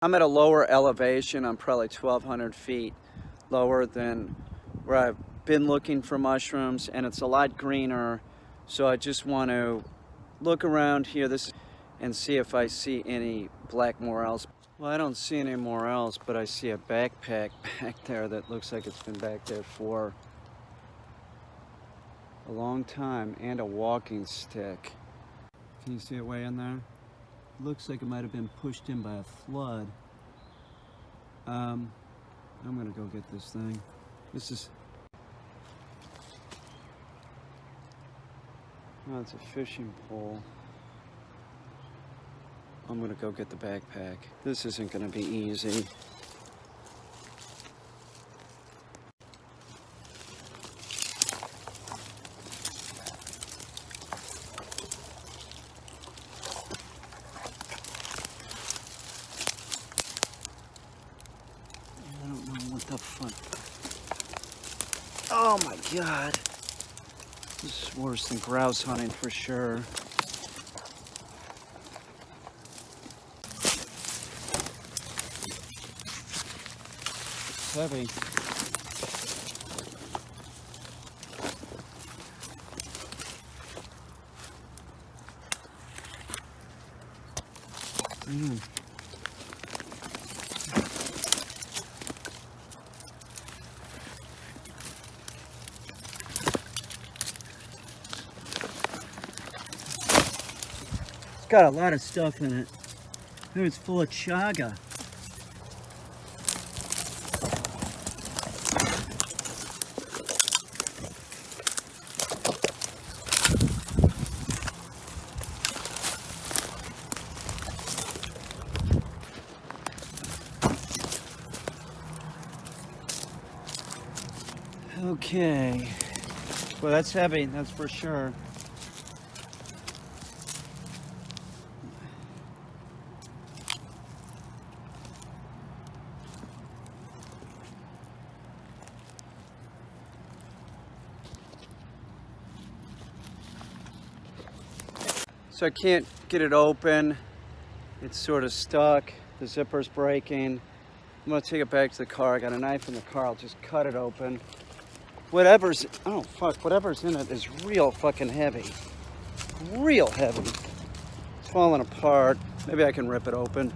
I'm at a lower elevation. I'm probably 1,200 feet lower than where I've been looking for mushrooms, and it's a lot greener. So I just want to look around here and see if I see any black morels. Well, I don't see any morels, but I see a backpack back there that looks like it's been back there for a long time, and a walking stick. Can you see it way in there? Looks like it might have been pushed in by a flood. I'm gonna go get this thing. Oh, it's a fishing pole. I'm gonna go get the backpack. This isn't gonna be easy. I don't know what the fuck. Oh my God. This is worse than grouse hunting for sure. It's heavy. It's got a lot of stuff in it. It's full of chaga. Okay. Well, that's heavy, that's for sure. So I can't get it open. It's sort of stuck. The zipper's breaking. I'm gonna take it back to the car. I got a knife in the car. I'll just cut it open. Whatever's in it is real fucking heavy. Real heavy. It's falling apart. Maybe I can rip it open.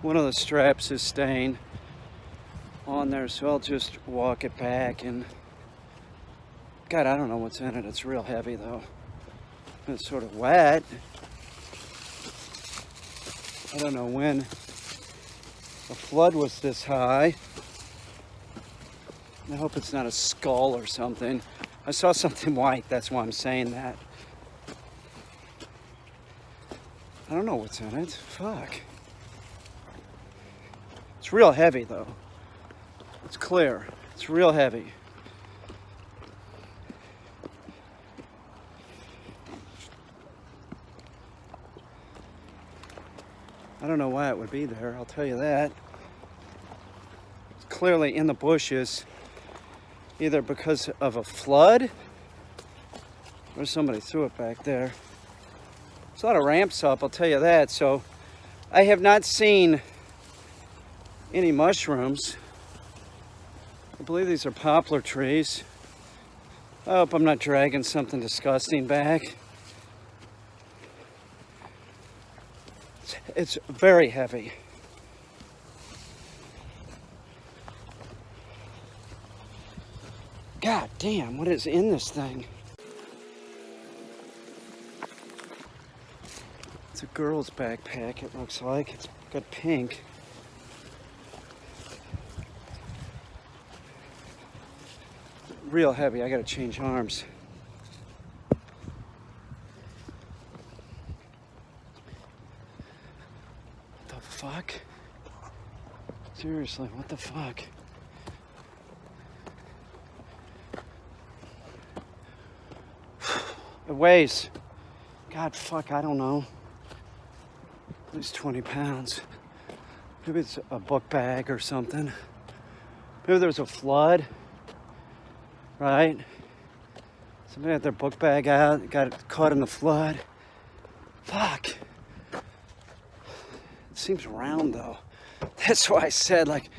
One of the straps is staying on there, so I'll just walk it back. And God, I don't know what's in it. It's real heavy though. It's sort of wet. I don't know when the flood was this high. I hope it's not a skull or something. I saw something white, that's why I'm saying that. I don't know what's in it. Fuck. It's real heavy though. It's clear. It's real heavy. I don't know why it would be there, I'll tell you that. It's clearly in the bushes, either because of a flood or somebody threw it back there. There's a lot of ramps up, I'll tell you that. So I have not seen any mushrooms. I believe these are poplar trees. I hope I'm not dragging something disgusting back. It's very heavy. God damn, what is in this thing? It's a girl's backpack, it looks like. It's got pink. Real heavy, I gotta change arms. The fuck? Seriously, what the fuck? It weighs, God fuck, I don't know, at least 20 pounds. Maybe it's a book bag or something. Maybe there was a flood, right? Somebody had their book bag out, got caught in the flood. Fuck. seems round though. That's why I said, like,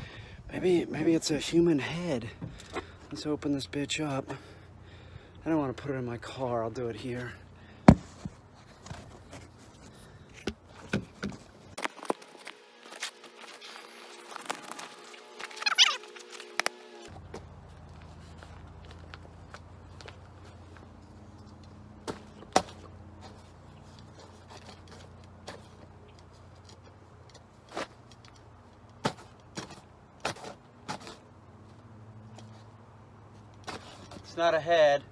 maybe it's a human head. Let's open this bitch up. I don't want to put it in my car. I'll do it here. It's not a head.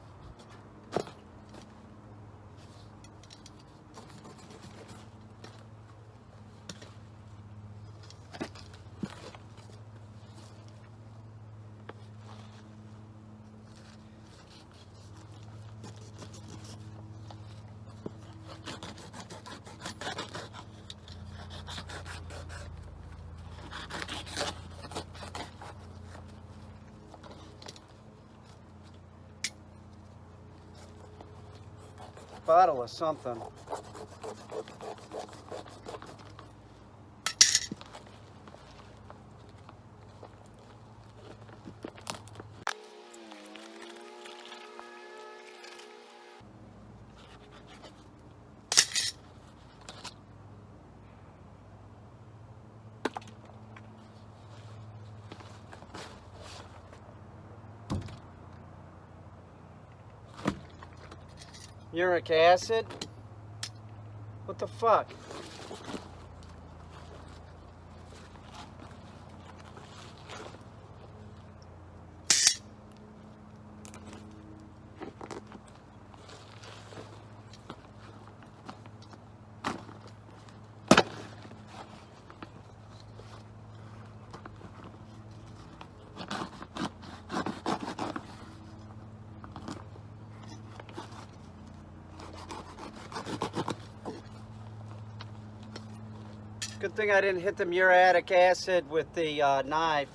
Bottle of something. Uric acid? What the fuck? Good thing I didn't hit the muriatic acid with the knife.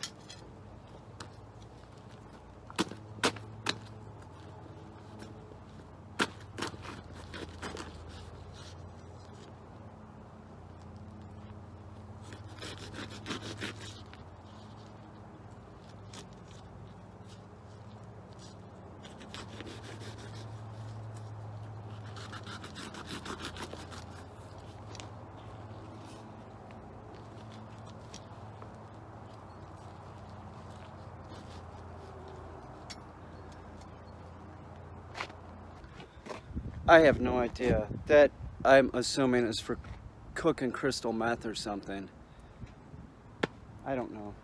I have no idea. That, I'm assuming, is for cooking crystal meth or something. I don't know.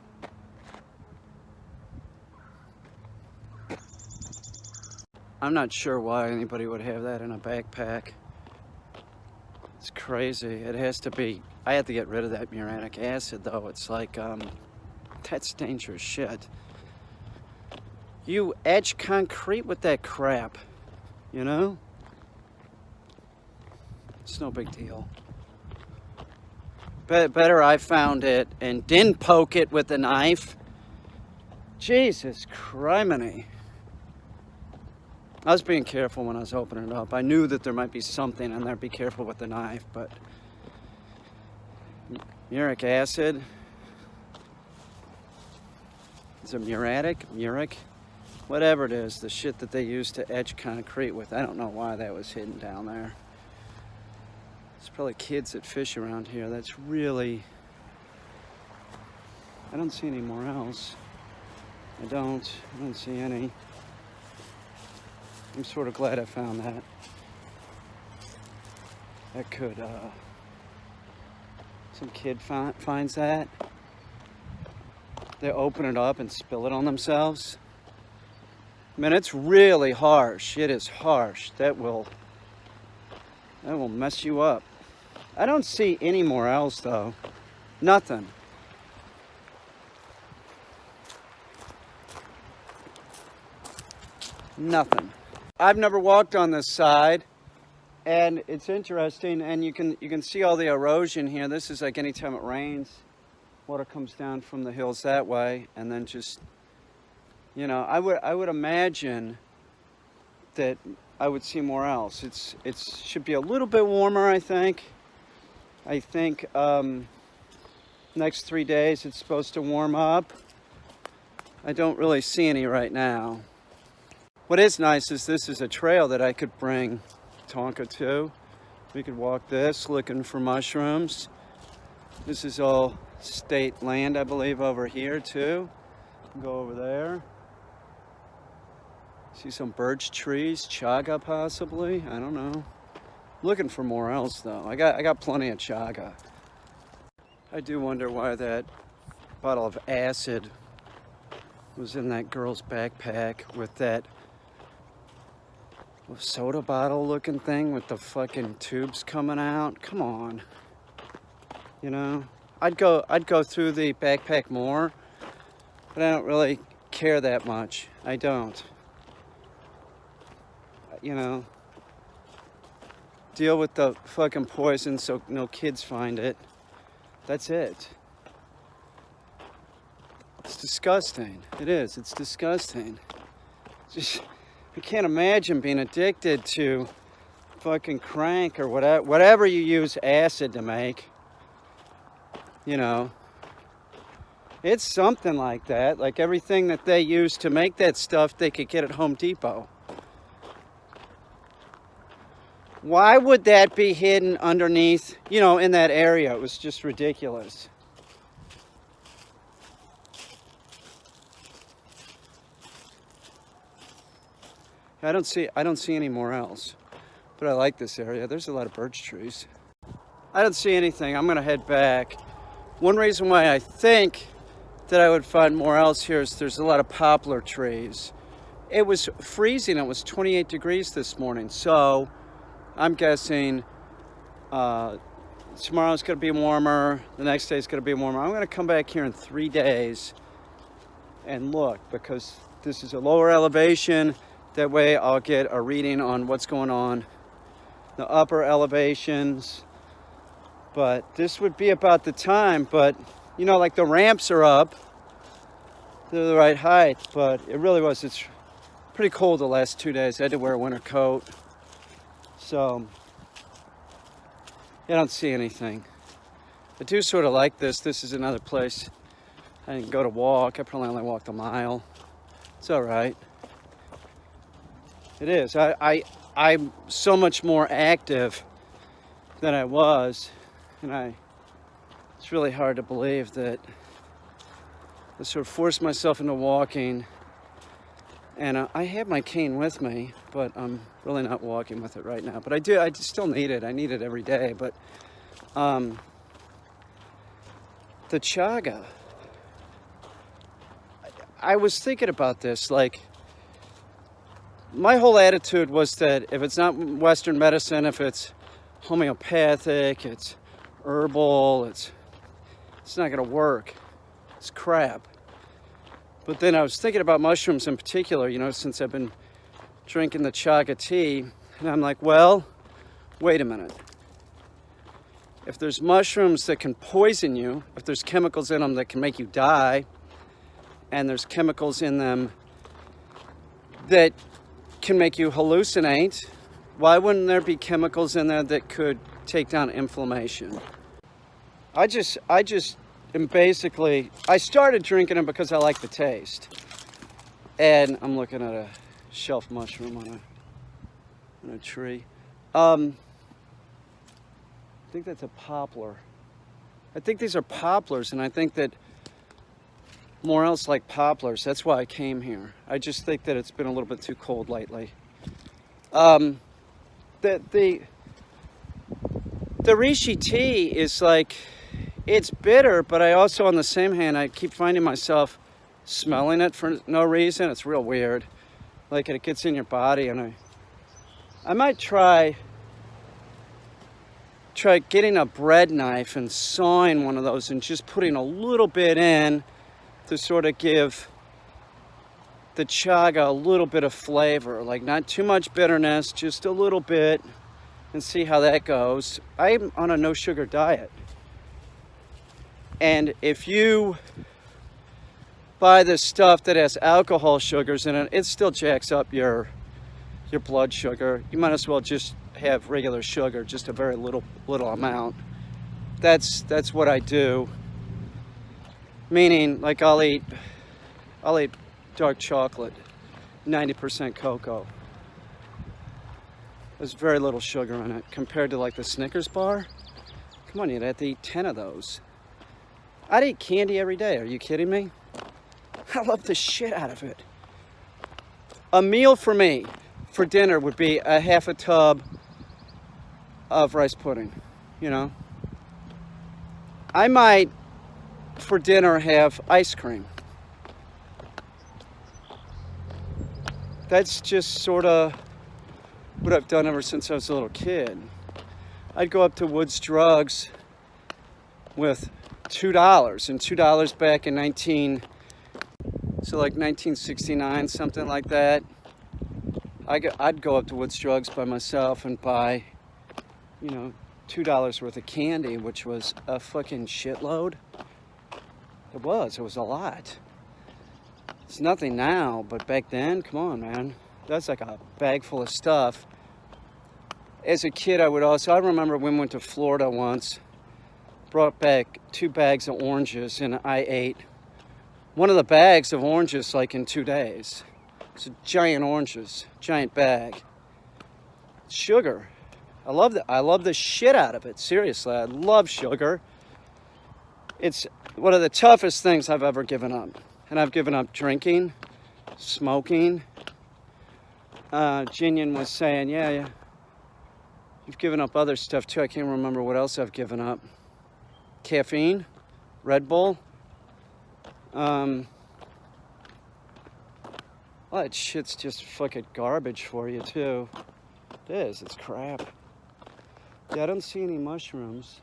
I'm not sure why anybody would have that in a backpack. It's crazy. It has to be. I had to get rid of that muriatic acid though. It's like, that's dangerous shit. You etch concrete with that crap, you know? It's no big deal. Better I found it and didn't poke it with a knife. Jesus criminy. I was being careful when I was opening it up. I knew that there might be something in there. Be careful with the knife, but uric acid. Is it muric? Whatever it is, the shit that they use to etch concrete with. I don't know why that was hidden down there. There's probably kids that fish around here. That's really... I don't see any more else. I don't see any. I'm sort of glad I found that. That could, some kid finds that. They open it up and spill it on themselves. I mean, it's really harsh. It is harsh. That will mess you up. I don't see any more else though. Nothing. Nothing. I've never walked on this side, and it's interesting, and you can see all the erosion here. This is like anytime it rains, water comes down from the hills that way, and then just, you know, I would imagine that I would see more else. It should be a little bit warmer, I think. Next 3 days it's supposed to warm up. I don't really see any right now. What is nice is this is a trail that I could bring Tonka to. We could walk this looking for mushrooms. This is all state land, I believe, over here too. Go over there. See some birch trees, chaga possibly. I don't know. Looking for more else though. I got plenty of chaga. I do wonder why that bottle of acid was in that girl's backpack with that soda bottle looking thing with the fucking tubes coming out. Come on. You know, I'd go through the backpack more, but I don't really care that much. I don't. You know, deal with the fucking poison so no kids find it. That's it. It's disgusting. It is. It's disgusting. Just, I can't imagine being addicted to fucking crank or whatever you use acid to make. You know, it's something like that. Like everything that they use to make that stuff, they could get at Home Depot. Why would that be hidden underneath, you know, in that area? It was just ridiculous. I don't see anymore else, but I like this area. There's a lot of birch trees. I don't see anything. I'm gonna head back. One reason why I think that I would find more else here is there's a lot of poplar trees. It was freezing. It was 28 degrees this morning, so I'm guessing tomorrow's gonna be warmer. The next day is gonna be warmer. I'm gonna come back here in 3 days and look, because this is a lower elevation. That way I'll get a reading on what's going on the upper elevations. But this would be about the time. But you know, like the ramps are up, they're the right height, but it really was, it's pretty cold the last 2 days. I had to wear a winter coat. So I don't see anything. I do sort of like this. This is another place I can go to walk. I probably only walked a mile. It's all right. It is. I'm so much more active than I was, and it's really hard to believe that I sort of forced myself into walking. And I have my cane with me, but I'm really not walking with it right now. But I still need it. I need it every day. But the chaga, I was thinking about this. Like, my whole attitude was that if it's not Western medicine, if it's homeopathic, it's herbal, it's not going to work. It's crap. But then I was thinking about mushrooms in particular, you know, since I've been drinking the chaga tea. And I'm like, well, wait a minute. If there's mushrooms that can poison you, if there's chemicals in them that can make you die, and there's chemicals in them that can make you hallucinate, why wouldn't there be chemicals in there that could take down inflammation? I just am basically, I started drinking them because I like the taste. And I'm looking at a shelf mushroom on a tree. I think that's a poplar. I think these are poplars, and I think that more else like poplars. That's why I came here. I just think that it's been a little bit too cold lately. The reishi tea is like, it's bitter, but I also, on the same hand, I keep finding myself smelling it for no reason. It's real weird. Like, it gets in your body, and I might try getting a bread knife and sawing one of those and just putting a little bit in to sort of give the chaga a little bit of flavor. Like, not too much bitterness, just a little bit, and see how that goes. I'm on a no sugar diet. And if you buy this stuff that has alcohol sugars in it, it still jacks up your blood sugar. You might as well just have regular sugar, just a very little amount. That's what I do. Meaning, like I'll eat dark chocolate, 90% cocoa. There's very little sugar in it compared to like the Snickers bar. Come on, you'd have to eat 10 of those. I'd eat candy every day. Are you kidding me? I love the shit out of it. A meal for me for dinner would be a half a tub of rice pudding, you know. I might for dinner have ice cream. That's just sort of what I've done ever since I was a little kid. I'd go up to Wood's Drugs with $2, and $2 back in 1969, something like that. I'd go up to Wood's Drugs by myself and buy, you know, $2 worth of candy, which was a fucking shitload. It was a lot. It's nothing now, but back then, come on, man. That's like a bag full of stuff. As a kid, I remember we went to Florida once, brought back 2 bags of oranges, and I ate one of the bags of oranges like in 2 days. It's a giant oranges, giant bag. Sugar. I love the shit out of it. Seriously, I love sugar. It's one of the toughest things I've ever given up. And I've given up drinking, smoking. Jinian was saying, yeah, you've given up other stuff too. I can't remember what else I've given up. Caffeine, Red Bull. Well, that shit's just fucking garbage for you too. It is, it's crap. Yeah, I don't see any mushrooms.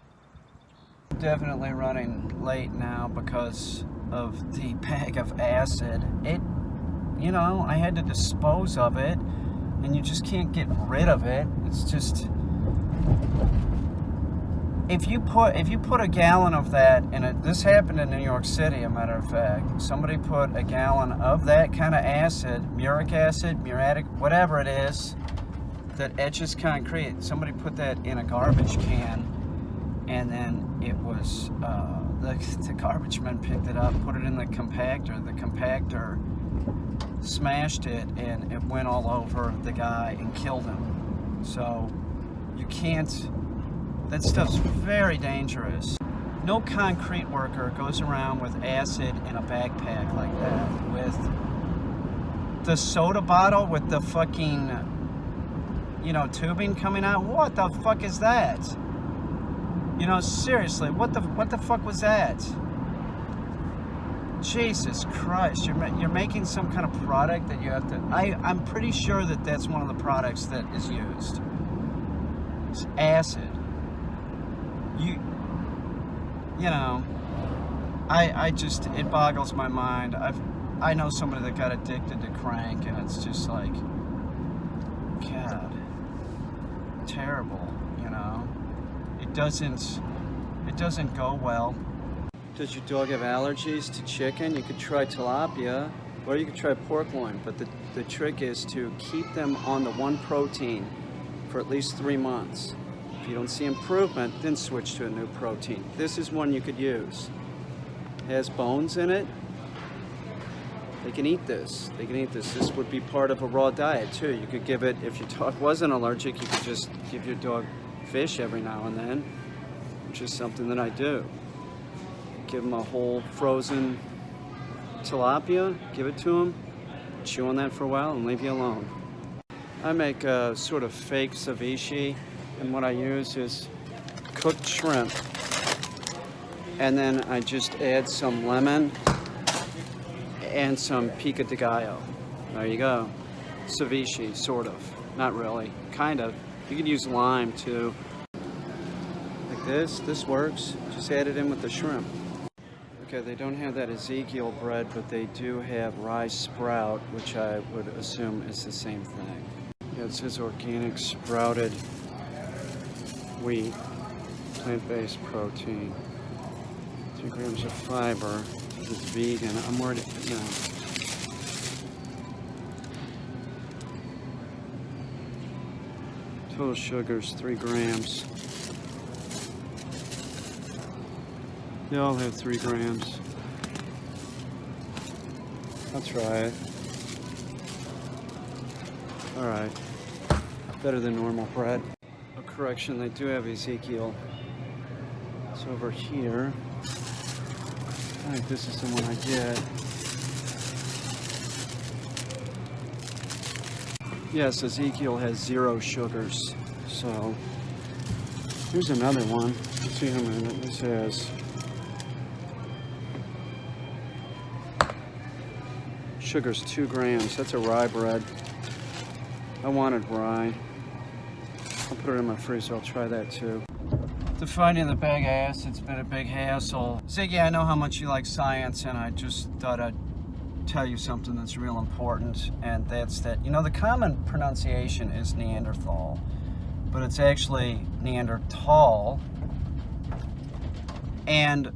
Definitely running late now because of the bag of acid. You know, I had to dispose of it, and you just can't get rid of it. It's just, if you put a gallon of that in it, this happened in New York City, a matter of fact. Somebody put a gallon of that kind of acid, muriatic acid, muriatic, whatever it is, that etches concrete. Somebody put that in a garbage can, and then it was, the garbage men picked it up, put it in the compactor. The compactor smashed it, and it went all over the guy and killed him. So you can't, that stuff's very dangerous. No concrete worker goes around with acid in a backpack like that. With the soda bottle with the fucking, you know, tubing coming out. What the fuck is that? You know, seriously, what the fuck was that? Jesus Christ, you're making some kind of product that you have to, I'm pretty sure that that's one of the products that is used. It's acid. You know, I just, it boggles my mind. I know somebody that got addicted to crank, and it's just like, God, terrible, you know. It doesn't go well. Does your dog have allergies to chicken? You could try tilapia, or you could try pork loin, but the trick is to keep them on the one protein for at least 3 months. If you don't see improvement, then switch to a new protein. This is one you could use. It has bones in it. They can eat this. They can eat this. This would be part of a raw diet too. You could give it, if your dog wasn't allergic, you could just give your dog fish every now and then, which is something that I do. Give them a whole frozen tilapia, give it to them, chew on that for a while, and leave you alone. I make a sort of fake ceviche, and what I use is cooked shrimp, and then I just add some lemon and some pico de gallo. There you go. Ceviche, sort of. Not really. Kind of. You could use lime too. Like this. This works. Just add it in with the shrimp. Okay, they don't have that Ezekiel bread, but they do have rye sprout, which I would assume is the same thing. Yeah, it says organic sprouted wheat, plant-based protein, 2 grams of fiber. It's vegan. I'm worried, you know. Total sugars, 3 grams. They all have 3 grams. I'll try it. All right. Better than normal bread. A correction, they do have Ezekiel. It's over here. I think this is the one I get. Yes, Ezekiel has 0 sugars. So here's another one. Let's see how many this has. Sugar's 2 grams. That's a rye bread. I wanted rye. I'll put it in my freezer. I'll try that too. The finding the bag of acid's been a big hassle. Ziggy, I know how much you like science, and I just thought I'd tell you something that's real important, and that's that, you know, the common pronunciation is Neanderthal, but it's actually Neanderthal, and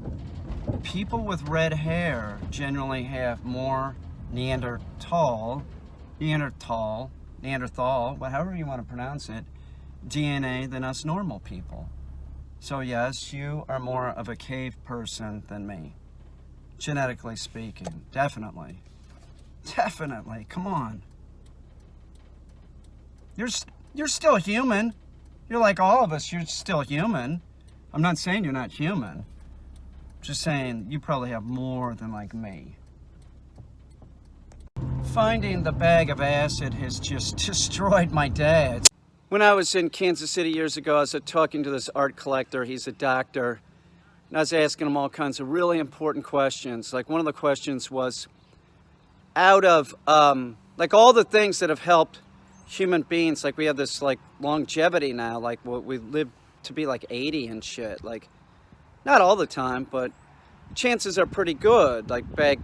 people with red hair generally have more Neanderthal, however you want to pronounce it, DNA than us normal people. So yes, you are more of a cave person than me. Genetically speaking, definitely. Definitely, come on. You're still human. You're like all of us, you're still human. I'm not saying you're not human. Just saying you probably have more than like me. Finding the bag of acid has just destroyed my day. When I was in Kansas City years ago, I was talking to this art collector. He's a doctor. And I was asking him all kinds of really important questions. Like one of the questions was, out of like all the things that have helped human beings, like we have this like longevity now, like we live to be like 80 and shit. Like not all the time, but chances are pretty good. Like back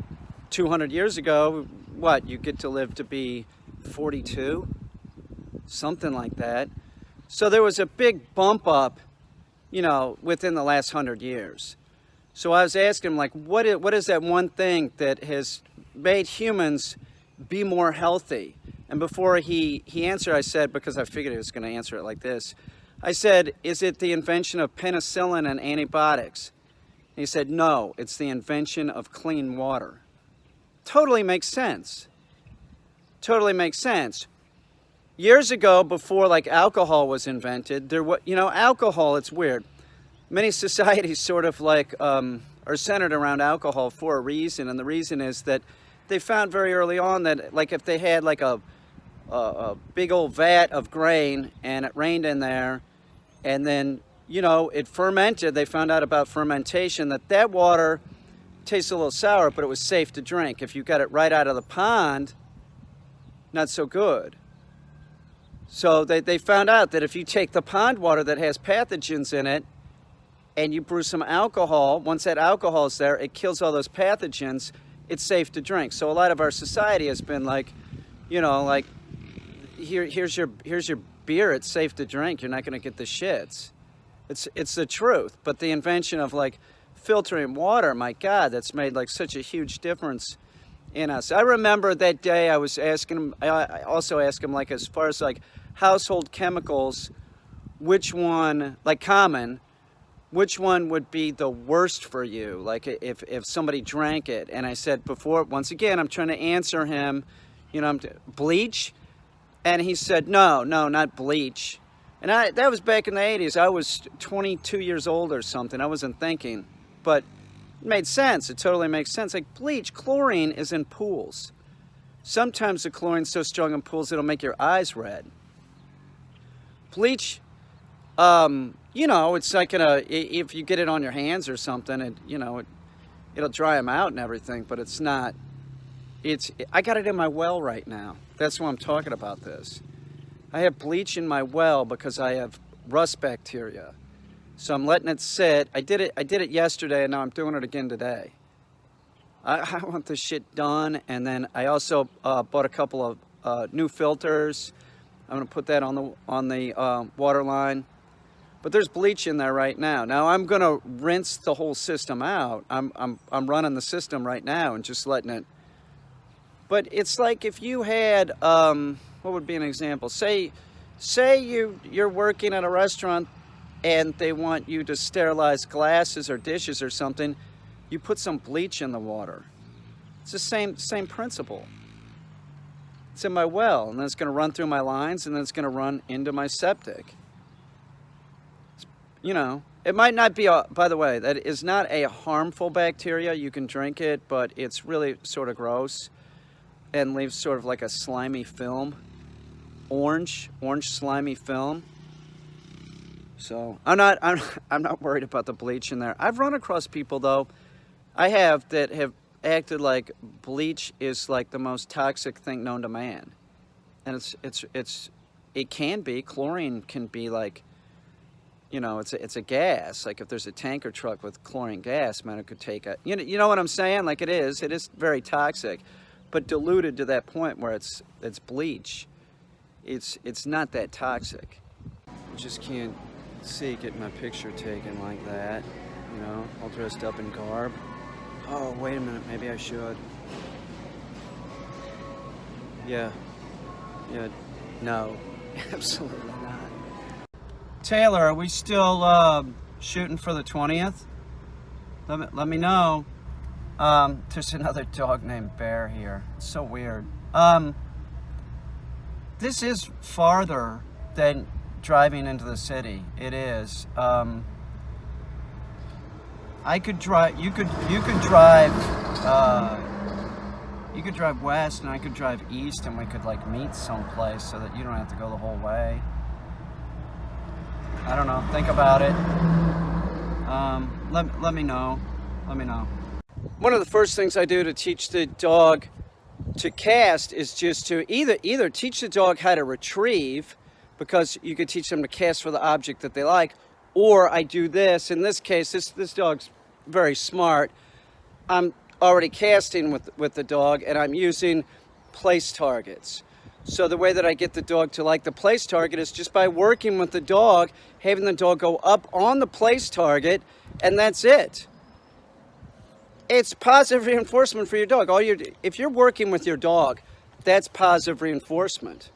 200 years ago, what, you get to live to be 42? Something like that. So there was a big bump up, you know, within the last 100 years. So I was asking him, like, what is that one thing that has made humans be more healthy? And before he answered, I said, because I figured he was going to answer it like this, I said, is it the invention of penicillin and antibiotics? And he said, no, it's the invention of clean water. Totally makes sense. Totally makes sense. Years ago, before like alcohol was invented, alcohol, it's weird. Many societies sort of like are centered around alcohol for a reason, and the reason is that they found very early on that like if they had like a big old vat of grain and it rained in there, and then it fermented. They found out about fermentation, that water tastes a little sour, but it was safe to drink. If you got it right out of the pond, not so good. So they found out that if you take the pond water that has pathogens in it and you brew some alcohol, once that alcohol is there, it kills all those pathogens, it's safe to drink. So a lot of our society has been like, like, here's your beer, it's safe to drink, you're not going to get the shits. It's the truth. But the invention of like filtering water, my God, that's made like such a huge difference in us. I remember that day I was asking him, I also asked him, like, as far as like household chemicals, which one, like common, which one would be the worst for you, like if somebody drank it? And I said before, once again, I'm trying to answer him, bleach? And he said, no, not bleach. And that was back in the 80s. I was 22 years old or something. I wasn't thinking, but it made sense. It totally makes sense. Like bleach, chlorine is in pools. Sometimes the chlorine's so strong in pools it'll make your eyes red. Bleach, it's like if you get it on your hands or something, it'll dry them out and everything, but it's not. I got it in my well right now. That's why I'm talking about this. I have bleach in my well because I have rust bacteria. So I'm letting it sit. I did it yesterday, and now I'm doing it again today. I want this shit done, and then I also bought a couple of new filters. I'm gonna put that on the water line. But there's bleach in there right now. Now I'm gonna rinse the whole system out. I'm running the system right now and just letting it. But it's like if you had what would be an example? Say you're working at a restaurant and they want you to sterilize glasses or dishes or something, you put some bleach in the water. It's the same principle. It's in my well, and then it's going to run through my lines, and then it's going to run into my septic. You know, it might not be, by the way, that is not a harmful bacteria. You can drink it, but it's really sort of gross and leaves sort of like a slimy film. Orange slimy film. So I'm not worried about the bleach in there. I've run across people, though, that have acted like bleach is like the most toxic thing known to man. And it can be. Chlorine can be like, you know, it's a gas. Like if there's a tanker truck with chlorine gas, man, it could take a, you know what I'm saying? Like it is very toxic, but diluted to that point where it's bleach. It's not that toxic. You just can't see getting my picture taken like that, you know, all dressed up in garb. Oh, wait a minute, maybe I should. Yeah, no, absolutely not. Taylor, are we still shooting for the 20th? Let me know. There's another dog named Bear here. It's so weird. This is farther than driving into the city. It is. I could drive. You could drive. You could drive west, and I could drive east, and we could like meet someplace so that you don't have to go the whole way. I don't know. Think about it. Let me know. Let me know. One of the first things I do to teach the dog to cast is just to either teach the dog how to retrieve, because you could teach them to cast for the object that they like, or I do this. In this case, this dog's very smart. I'm already casting with the dog, and I'm using place targets. So the way that I get the dog to like the place target is just by working with the dog, having the dog go up on the place target, and that's it. It's positive reinforcement for your dog. If you're working with your dog, that's positive reinforcement.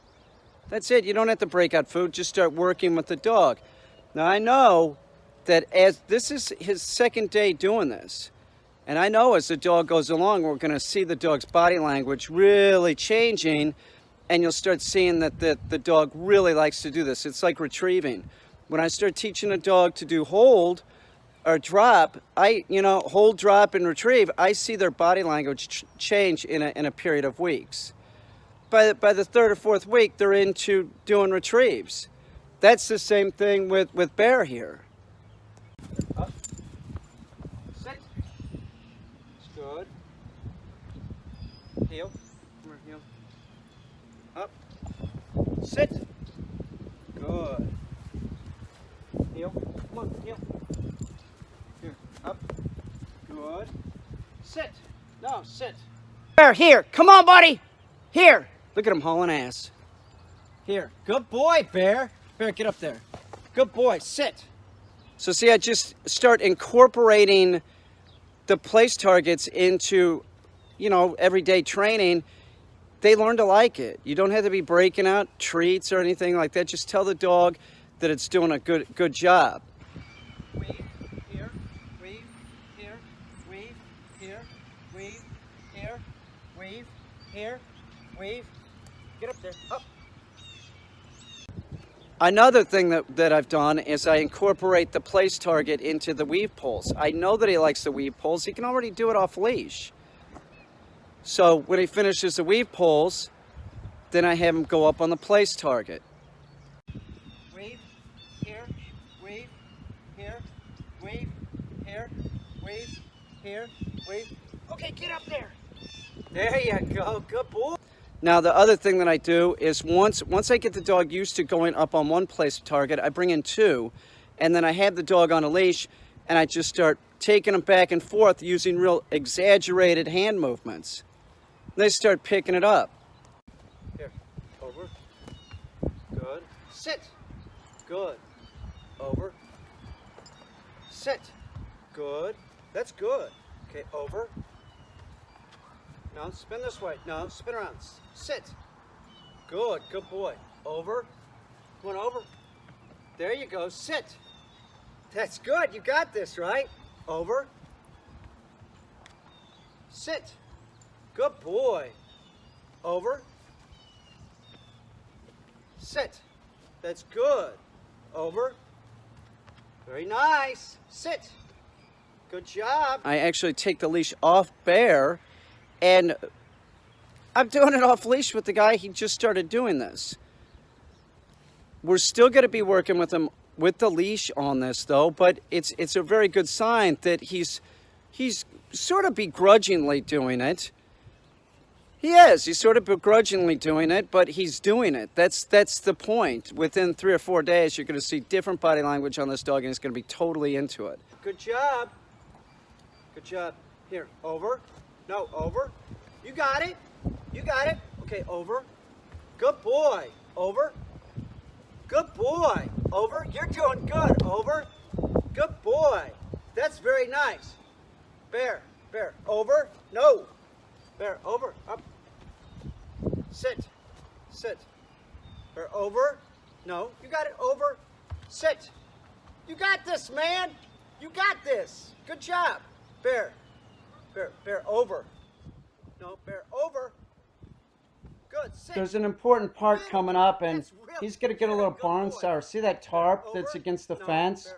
That's it. You don't have to break out food. Just start working with the dog. Now, I know that as this is his second day doing this, and I know as the dog goes along, we're going to see the dog's body language really changing, and you'll start seeing that the dog really likes to do this. It's like retrieving. When I start teaching a dog to do hold or drop, hold, drop, and retrieve, I see their body language change in a period of weeks. By the third or fourth week, they're into doing retrieves. That's the same thing with Bear here. Up. Sit. It's good. Heel. Come here, heel. Up. Sit. Good. Heel. Come on, heel. Here. Up. Good. Sit. No, sit. Bear, here. Come on, buddy. Here. Look at him hauling ass. Here. Good boy, Bear. Bear, get up there. Good boy. Sit. So see, I just start incorporating the place targets into, everyday training. They learn to like it. You don't have to be breaking out treats or anything like that. Just tell the dog that it's doing a good job. Weave, here, weave, here, weave, here, weave, here, weave, here, weave. Get up there. Up. Another thing that I've done is I incorporate the place target into the weave pulls. I know that he likes the weave pulls. He can already do it off leash. So when he finishes the weave pulls, then I have him go up on the place target. Weave, here, weave, here, weave, here, weave, here, weave. Okay, get up there. There you go. Good boy. Now, the other thing that I do is once I get the dog used to going up on one place target, I bring in two, and then I have the dog on a leash, and I just start taking them back and forth using real exaggerated hand movements. They start picking it up. Here, over. Good. Sit. Good. Over. Sit. Good. That's good. Okay, over. No, spin this way. No, spin around. Sit. Good. Good boy. Over. Come on over. There you go. Sit. That's good. You got this, right? Over. Sit. Good boy. Over. Sit. That's good. Over. Very nice. Sit. Good job. I actually take the leash off Bear, and I'm doing it off leash with the guy. He just started doing this. We're still going to be working with him with the leash on this, though, but it's a very good sign that he's sort of begrudgingly doing it. He is. He's sort of begrudgingly doing it, but he's doing it. That's the point. Within 3 or 4 days, you're going to see different body language on this dog, and he's going to be totally into it. Good job. Good job. Here, over. No, over. You got it. You got it. Okay, over. Good boy. Over. Good boy. Over. You're doing good. Over. Good boy. That's very nice. Bear. Bear. Over. No. Bear. Over. Up. Sit. Sit. Bear. Over. No. You got it. Over. Sit. You got this, man. You got this. Good job. Bear. Bear. Bear. Over. No. Bear. Over. Good. Sit. There's an important part coming up, and he's going to get a little barn sour. See that tarp that's against the fence?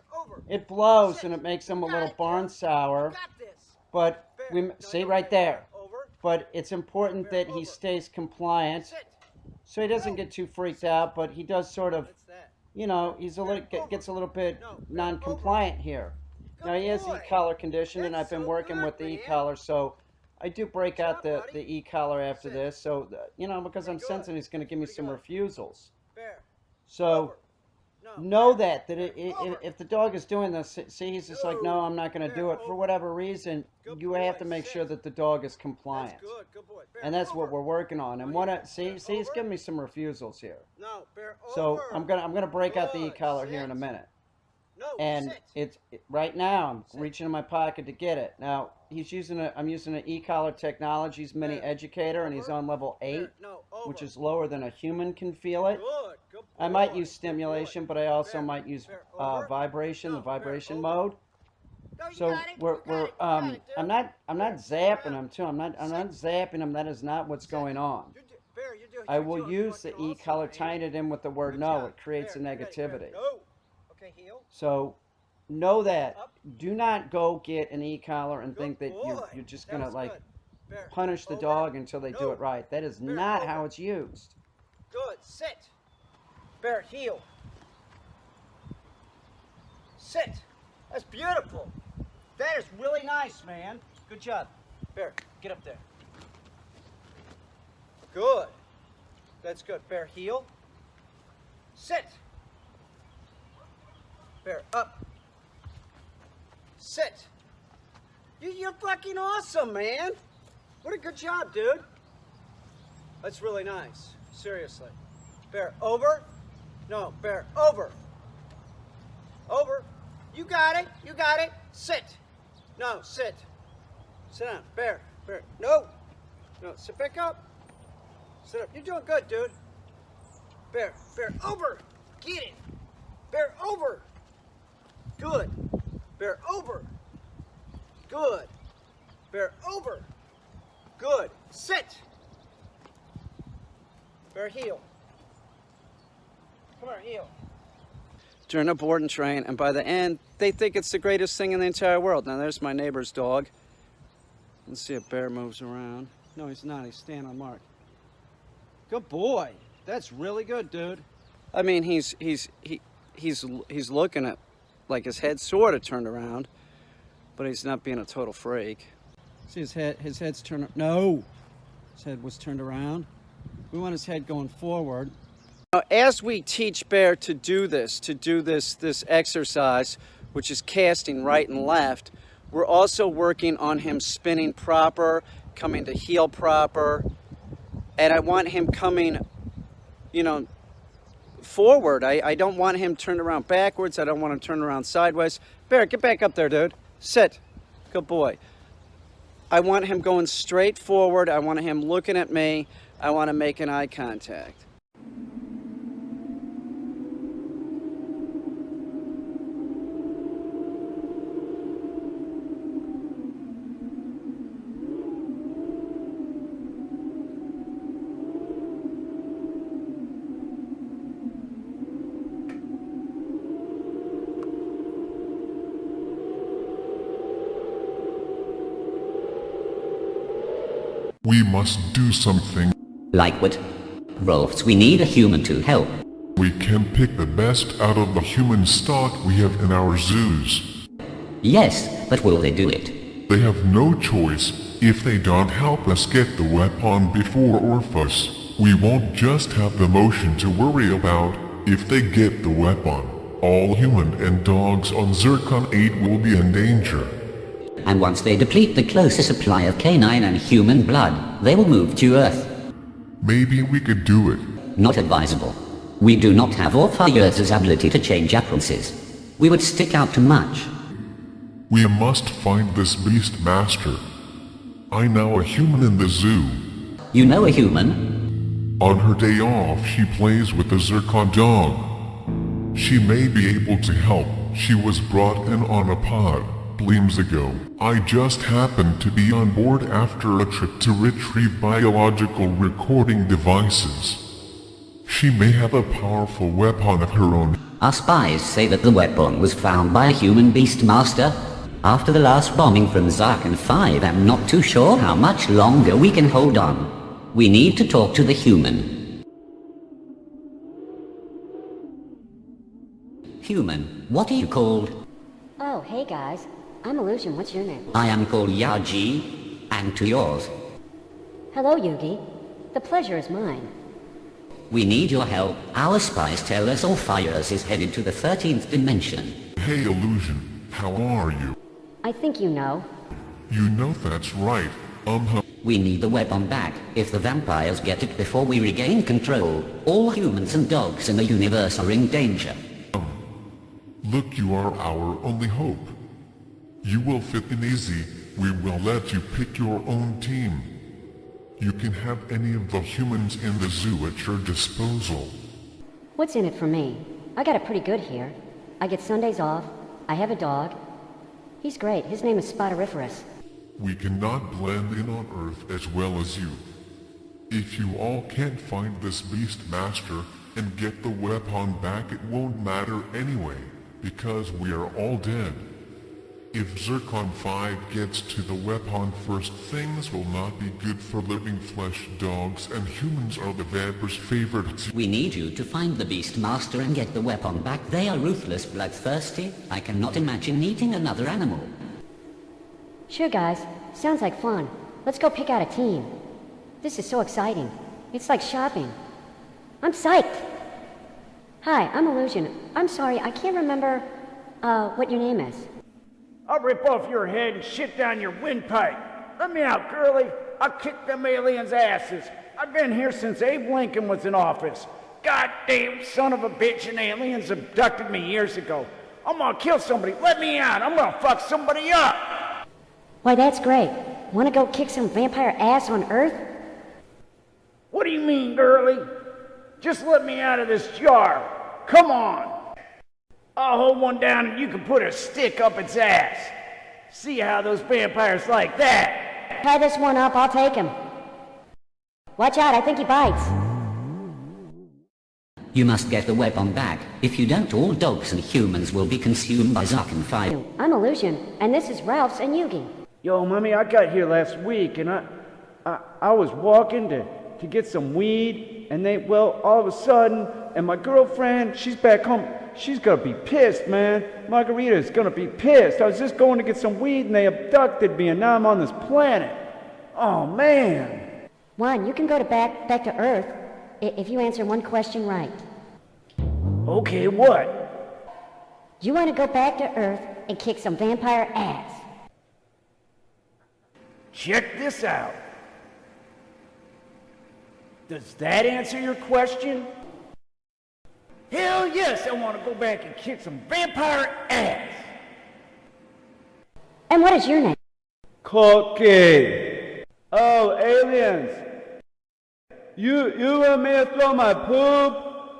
It blows, and it makes him a little barn sour. But we see right there. But it's important that he stays compliant, so he doesn't get too freaked out. But he does sort of, you know, he's a little gets a little bit non-compliant here. Now he has e-collar condition, and I've been working with the e-collar, so I do break out the e-collar after this. So you know, because I'm sensing he's going to give me some refusals. So know that if the dog is doing this, see, he's just like, no, I'm not going to do it for whatever reason. You have to make sure that the dog is compliant, and that's what we're working on. And see, he's giving me some refusals here. So I'm gonna break out the e-collar here in a minute. And right now I'm reaching in my pocket to get it. Now I'm using an e-collar Technologies mini educator, and he's on level 8, which is lower than a human can feel it. I might use stimulation, but I also might use vibration, the vibration mode. So I'm not zapping him too. I'm not zapping him. That is not what's going on. I will use the e-collar, tying it in with the word no. It creates a negativity. So know that. Do not go get an e-collar and think that you're just gonna like punish the dog until they do it right. That is not how it's used. Good. Sit. Bear, heel. Sit. That's beautiful. That is really nice, man. Good job. Bear, get up there. Good. That's good. Bear, heel. Sit. Bear, up. Sit. You're fucking awesome, man. What a good job, dude. That's really nice. Seriously. Bear, over. No, Bear, over. Over. You got it. You got it. Sit. No, sit. Sit down. Bear, Bear. No. No, sit back up. Sit up. You're doing good, dude. Bear, Bear, over. Get it. Bear, over. Good. Bear, over. Good. Bear, over. Good. Sit. Bear, heel. Come here, heel. During a board and train, and by the end, they think it's the greatest thing in the entire world. Now, there's my neighbor's dog. Let's see if Bear moves around. No, he's not. He's staying on mark. Good boy. That's really good, dude. I mean, he's looking at, like, his head sort of turned around, but he's not being a total freak. See his head's turned. No, his head was turned around. We want his head going forward. Now, as we teach Bear to do this exercise, which is casting right and left, we're also working on him spinning proper, coming to heel proper, and I want him coming, you know, forward. I don't want him turned around backwards. I don't want him turned around sideways. Bear, get back up there, dude. Sit. Good boy. I want him going straight forward. I want him looking at me. I want him making eye contact. We must do something. Like what? Rolfs, we need a human to help. We can pick the best out of the human stock we have in our zoos. Yes, but will they do it? They have no choice. If they don't help us get the weapon before Orphus, we won't just have the motion to worry about. If they get the weapon, all human and dogs on Zircon 8 will be in danger. And once they deplete the closest supply of canine and human blood, they will move to Earth. Maybe we could do it. Not advisable. We do not have Orpheus's ability to change appearances. We would stick out too much. We must find this beast master. I know a human in the zoo. You know a human? On her day off, she plays with the Zircon dog. She may be able to help. She was brought in on a pod gleams ago. I just happened to be on board after a trip to retrieve biological recording devices. She may have a powerful weapon of her own. Our spies say that the weapon was found by a human beast master. After the last bombing from Zarkin 5, I'm not too sure how much longer we can hold on. We need to talk to the human. Human, what are you called? Oh, hey guys. I'm Illusion. What's your name? I am called Yaji, and to yours. Hello, Yugi. The pleasure is mine. We need your help. Our spies tell us Orpheus is headed to the 13th dimension. Hey Illusion, how are you? I think you know. You know that's right. We need the weapon back. If the vampires get it before we regain control, all humans and dogs in the universe are in danger. Look, you are our only hope. You will fit in easy. We will let you pick your own team. You can have any of the humans in the zoo at your disposal. What's in it for me? I got it pretty good here. I get Sundays off. I have a dog. He's great. His name is Spotiferiferous. We cannot blend in on Earth as well as you. If you all can't find this beast master and get the weapon back, it won't matter anyway, because we are all dead. If Zircon 5 gets to the weapon first, things will not be good for living flesh. Dogs and humans are the vampire's favorite. We need you to find the Beast Master and get the weapon back. They are ruthless, bloodthirsty. I cannot imagine eating another animal. Sure, guys. Sounds like fun. Let's go pick out a team. This is so exciting. It's like shopping. I'm psyched. Hi, I'm Illusion. I'm sorry, I can't remember, what your name is. I'll rip off your head and shit down your windpipe. Let me out, girlie. I'll kick them aliens' asses. I've been here since Abe Lincoln was in office. Goddamn son of a bitch, and aliens abducted me years ago. I'm gonna kill somebody. Let me out. I'm gonna fuck somebody up. Why, that's great. Wanna go kick some vampire ass on Earth? What do you mean, girlie? Just let me out of this jar. Come on. I'll hold one down and you can put a stick up its ass. See how those vampires like that. Tie this one up, I'll take him. Watch out, I think he bites. You must get the weapon back. If you don't, all dogs and humans will be consumed by Zarkin 5. I'm Illusion, and this is Ralph's and Yugi. Yo, mommy, I got here last week and I was walking to get some weed, and all of a sudden, and my girlfriend, she's back home. She's gonna be pissed, man. Margarita's gonna be pissed. I was just going to get some weed and they abducted me and now I'm on this planet. Oh, man. Juan, you can go back to Earth if you answer one question right. Okay, what? You want to go back to Earth and kick some vampire ass. Check this out. Does that answer your question? Hell yes, I want to go back and kick some vampire ass. And what is your name? Cookie. Oh, aliens. You want me to throw my poop?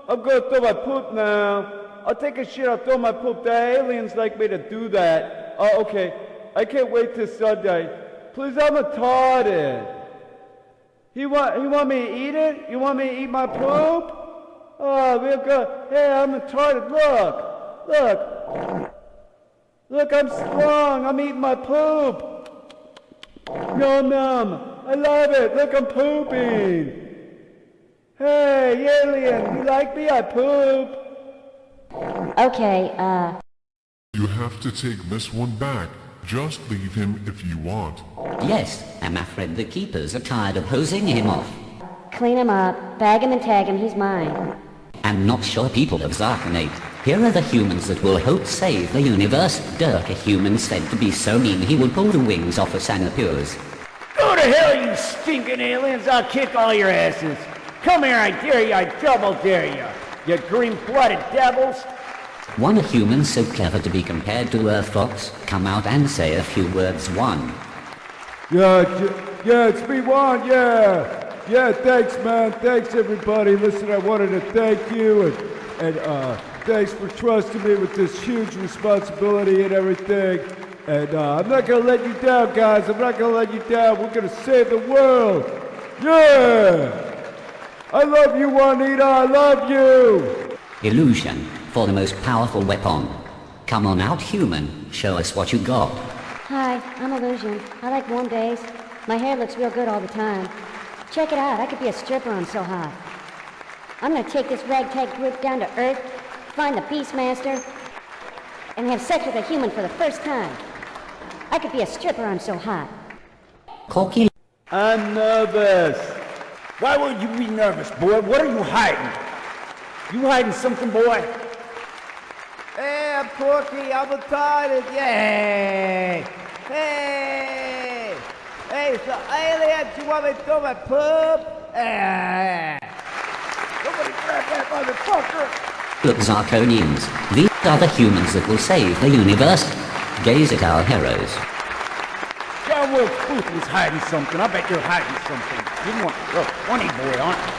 I'm gonna throw my poop now. I'll take a shit, I'll throw my poop. The aliens like me to do that. Oh, okay. I can't wait till Sunday. Please, I'm retarded. You want me to eat it? You want me to eat my poop? Oh, real good. Hey, I'm retarded. Look, I'm strong. I'm eating my poop. Yum, yum. I love it. Look, I'm pooping. Hey, alien, you like me? I poop. Okay, You have to take this one back. Just leave him if you want. Yes, I'm afraid the keepers are tired of hosing him off. clean him up, bag him and tag him, he's mine. I'm not sure people of Zarkanate. Here are the humans that will help save the universe. Dirk, a human said to be so mean he would pull the wings off of Sanapurs. Go to hell, you stinking aliens. I'll kick all your asses. Come here, I dare you. I double dare you. You green-blooded devils. One human so clever to be compared to Earth Fox, come out and say a few words. One. Yeah, it's me, Juan, yeah. Yeah, thanks, man. Thanks, everybody. Listen, I wanted to thank you, and thanks for trusting me with this huge responsibility and everything. And I'm not going to let you down, guys. I'm not going to let you down. We're going to save the world. Yeah! I love you, Juanita. I love you. Illusion, for the most powerful weapon. Come on out, human. Show us what you got. Hi, I'm Illusion. I like warm days. My hair looks real good all the time. Check it out, I could be a stripper, I'm so hot. I'm gonna take this ragtag group down to Earth, find the Beastmaster, and have sex with a human for the first time. I could be a stripper, I'm so hot. Corky. I'm nervous. Why would you be nervous, boy? What are you hiding? You hiding something, boy? Hey, I'm Porky. I'm retarded. Yay! Hey! Hey, so aliens, you want me to do my poop? Somebody grab that motherfucker! Look, Zarkonians, these are the humans that will save the universe. Gaze at our heroes. John Wilkes Booth was hiding something. I bet you're hiding something. You want a funny boy, aren't you?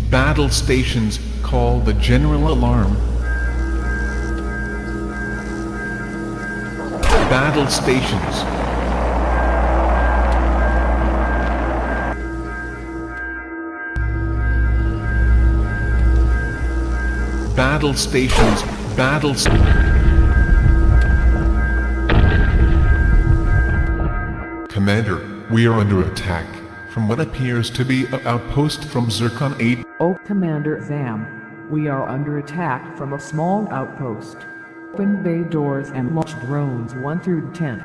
Battle stations, call the general alarm. Battle stations. Battle stations, Commander, we are under attack from what appears to be an outpost from Zircon 8. Oh, Commander Zam. We are under attack from a small outpost. Open bay doors and launch drones 1 through 10.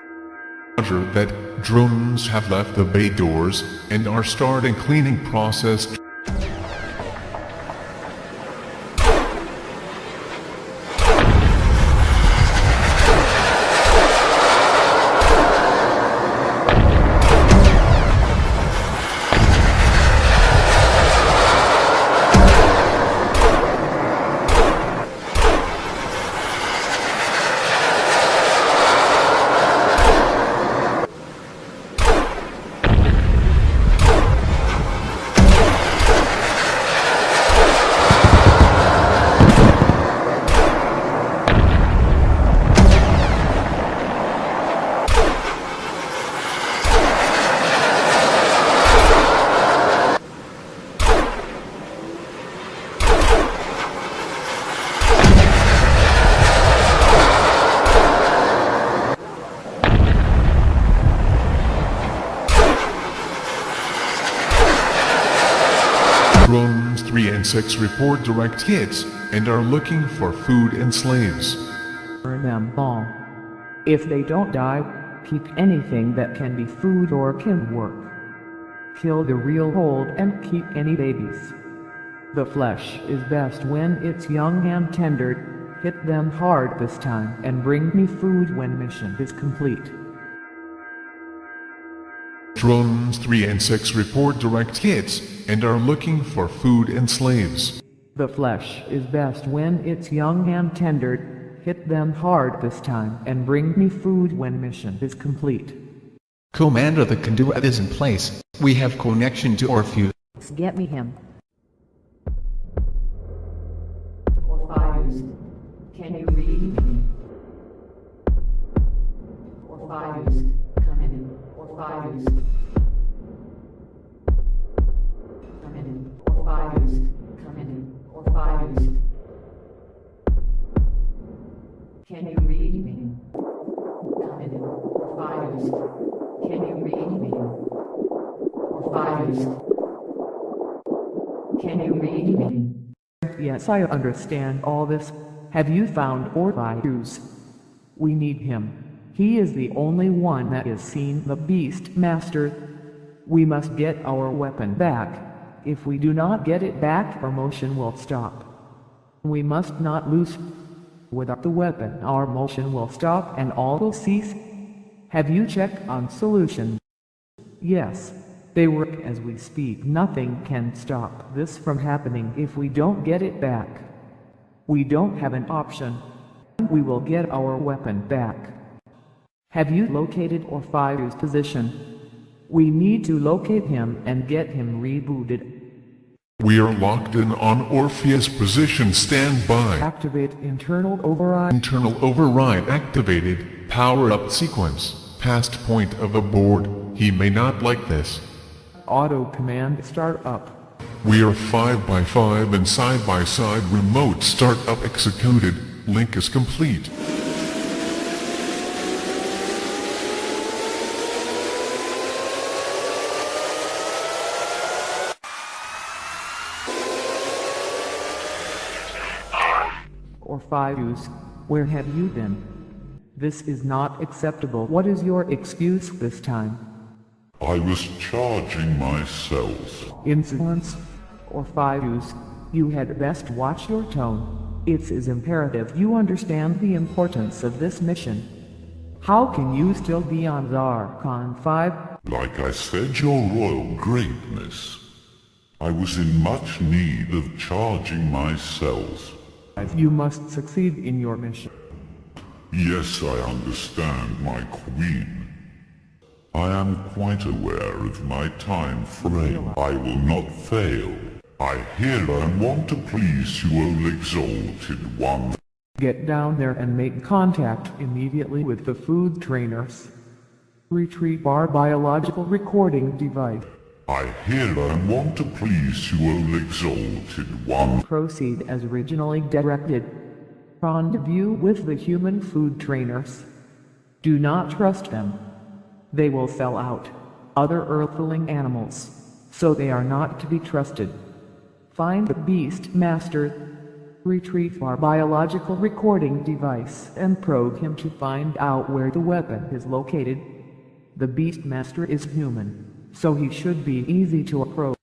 Roger that. Drones have left the bay doors and are starting cleaning process. Drones 3 and 6 report direct hits and are looking for food and slaves. Burn them all. If they don't die, keep anything that can be food or can work. Kill the real hold and keep any babies. The flesh is best when it's young and tender. Hit them hard this time and bring me food when mission is complete. Drones 3 and 6 report direct hits and are looking for food and slaves. The flesh is best when it's young and tender. Hit them hard this time and bring me food when mission is complete. Commander, the conduit is in place. We have connection to Orpheus. Get me him. Orpheus, can you read me? Orpheus, come in. Orpheus. Come in. Orpheus, come in. Orpheus. Can you read me? Come in. Orpheus. Can you read me? Orpheus. Can you read me? Yes, I understand all this. Have you found Orpheus? We need him. He is the only one that has seen the Beast Master. We must get our weapon back. If we do not get it back, our motion will stop. We must not lose. Without the weapon, our motion will stop and all will cease. Have you checked on solution? Yes. They work as we speak. Nothing can stop this from happening if we don't get it back. We don't have an option. We will get our weapon back. Have you located Orpheus' position? We need to locate him and get him rebooted. We are locked in on Orpheus' position. Stand by. Activate internal override. Internal override activated. Power up sequence. Past point of aboard. He may not like this. Auto command start up. We are 5x5 and side-by-side remote startup executed. Link is complete. Orpheus, where have you been? This is not acceptable. What is your excuse this time? I was charging my cells. Insolence? Orpheus, you had best watch your tone. It is imperative you understand the importance of this mission. How can you still be on Zarkon 5? Like I said, your royal greatness, I was in much need of charging my cells. You must succeed in your mission. Yes, I understand, my queen. I am quite aware of my time frame. I will not fail. I hear and want to please you, O exalted one. Get down there and make contact immediately with the food trainers. Retrieve our biological recording device. I hear and want to please you, O exalted one. Proceed as originally directed. Rendezvous with the human food trainers. Do not trust them. They will sell out other earthling animals, so they are not to be trusted. Find the Beast Master. Retrieve our biological recording device and probe him to find out where the weapon is located. The Beast Master is human, so he should be easy to approach.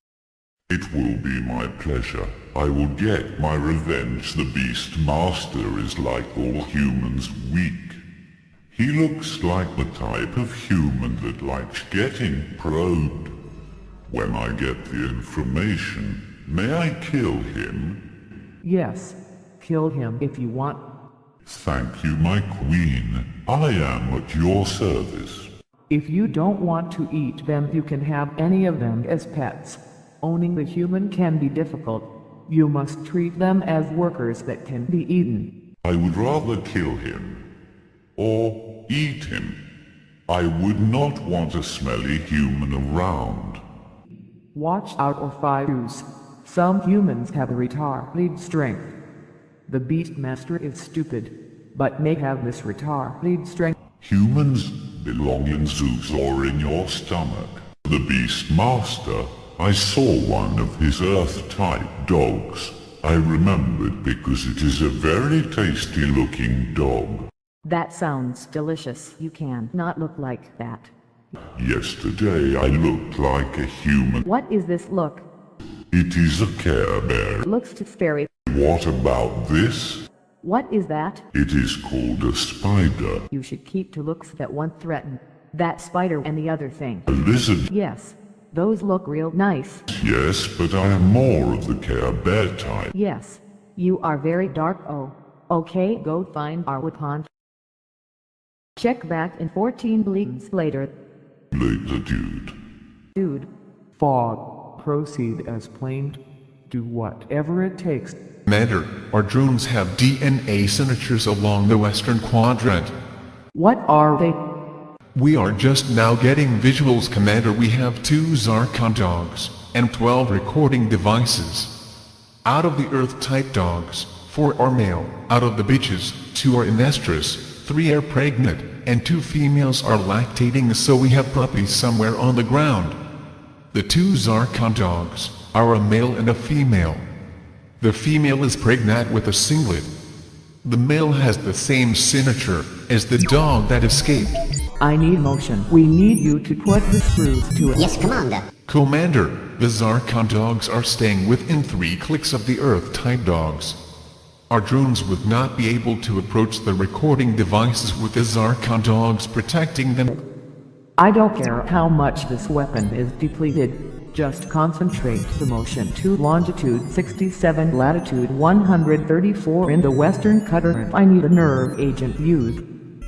It will be my pleasure. I will get my revenge. The Beast Master is like all humans, weak. He looks like the type of human that likes getting probed. When I get the information, may I kill him? Yes, kill him if you want. Thank you, my queen. I am at your service. If you don't want to eat them, you can have any of them as pets. Owning the human can be difficult. You must treat them as workers that can be eaten. I would rather kill him. Or eat him. I would not want a smelly human around. Watch out, Orpheus. Some humans have a retarded strength. The Beastmaster is stupid, but may have this retarded strength. Humans belong in zoos or in your stomach. The Beastmaster I saw one of his Earth-type dogs. I remembered because it is a very tasty-looking dog. That sounds delicious. You can not look like that. Yesterday I looked like a human. What is this look? It is a Care Bear. Looks too scary. What about this? What is that? It is called a spider. You should keep to looks that won't threaten. That spider and the other thing. A lizard. Yes, those look real nice. Yes, but I am more of the Care Bear type. Yes, you are very dark. Oh, okay, go find our weapon. Check back in 14 bleeds later. Later, dude. Dude. Fog, proceed as planned. Do whatever it takes. Commander, our drones have DNA signatures along the western quadrant. What are they? We are just now getting visuals, Commander. We have 2 Zarkon dogs and 12 recording devices. Out of the Earth-type dogs, 4 are male. Out of the bitches, 2 are in estrus, 3 are pregnant, and 2 females are lactating, so we have puppies somewhere on the ground. The 2 Zarkon dogs are a male and a female. The female is pregnant with a singlet. The male has the same signature as the dog that escaped. I need motion. We need you to put the screws to it. Yes, Commander. Commander, the Zarkon dogs are staying within 3 clicks of the Earth-type dogs. Our drones would not be able to approach the recording devices with the Zarkon dogs protecting them. I don't care how much this weapon is depleted. Just concentrate the motion to longitude 67, latitude 134 in the western quadrant. I need a nerve agent used.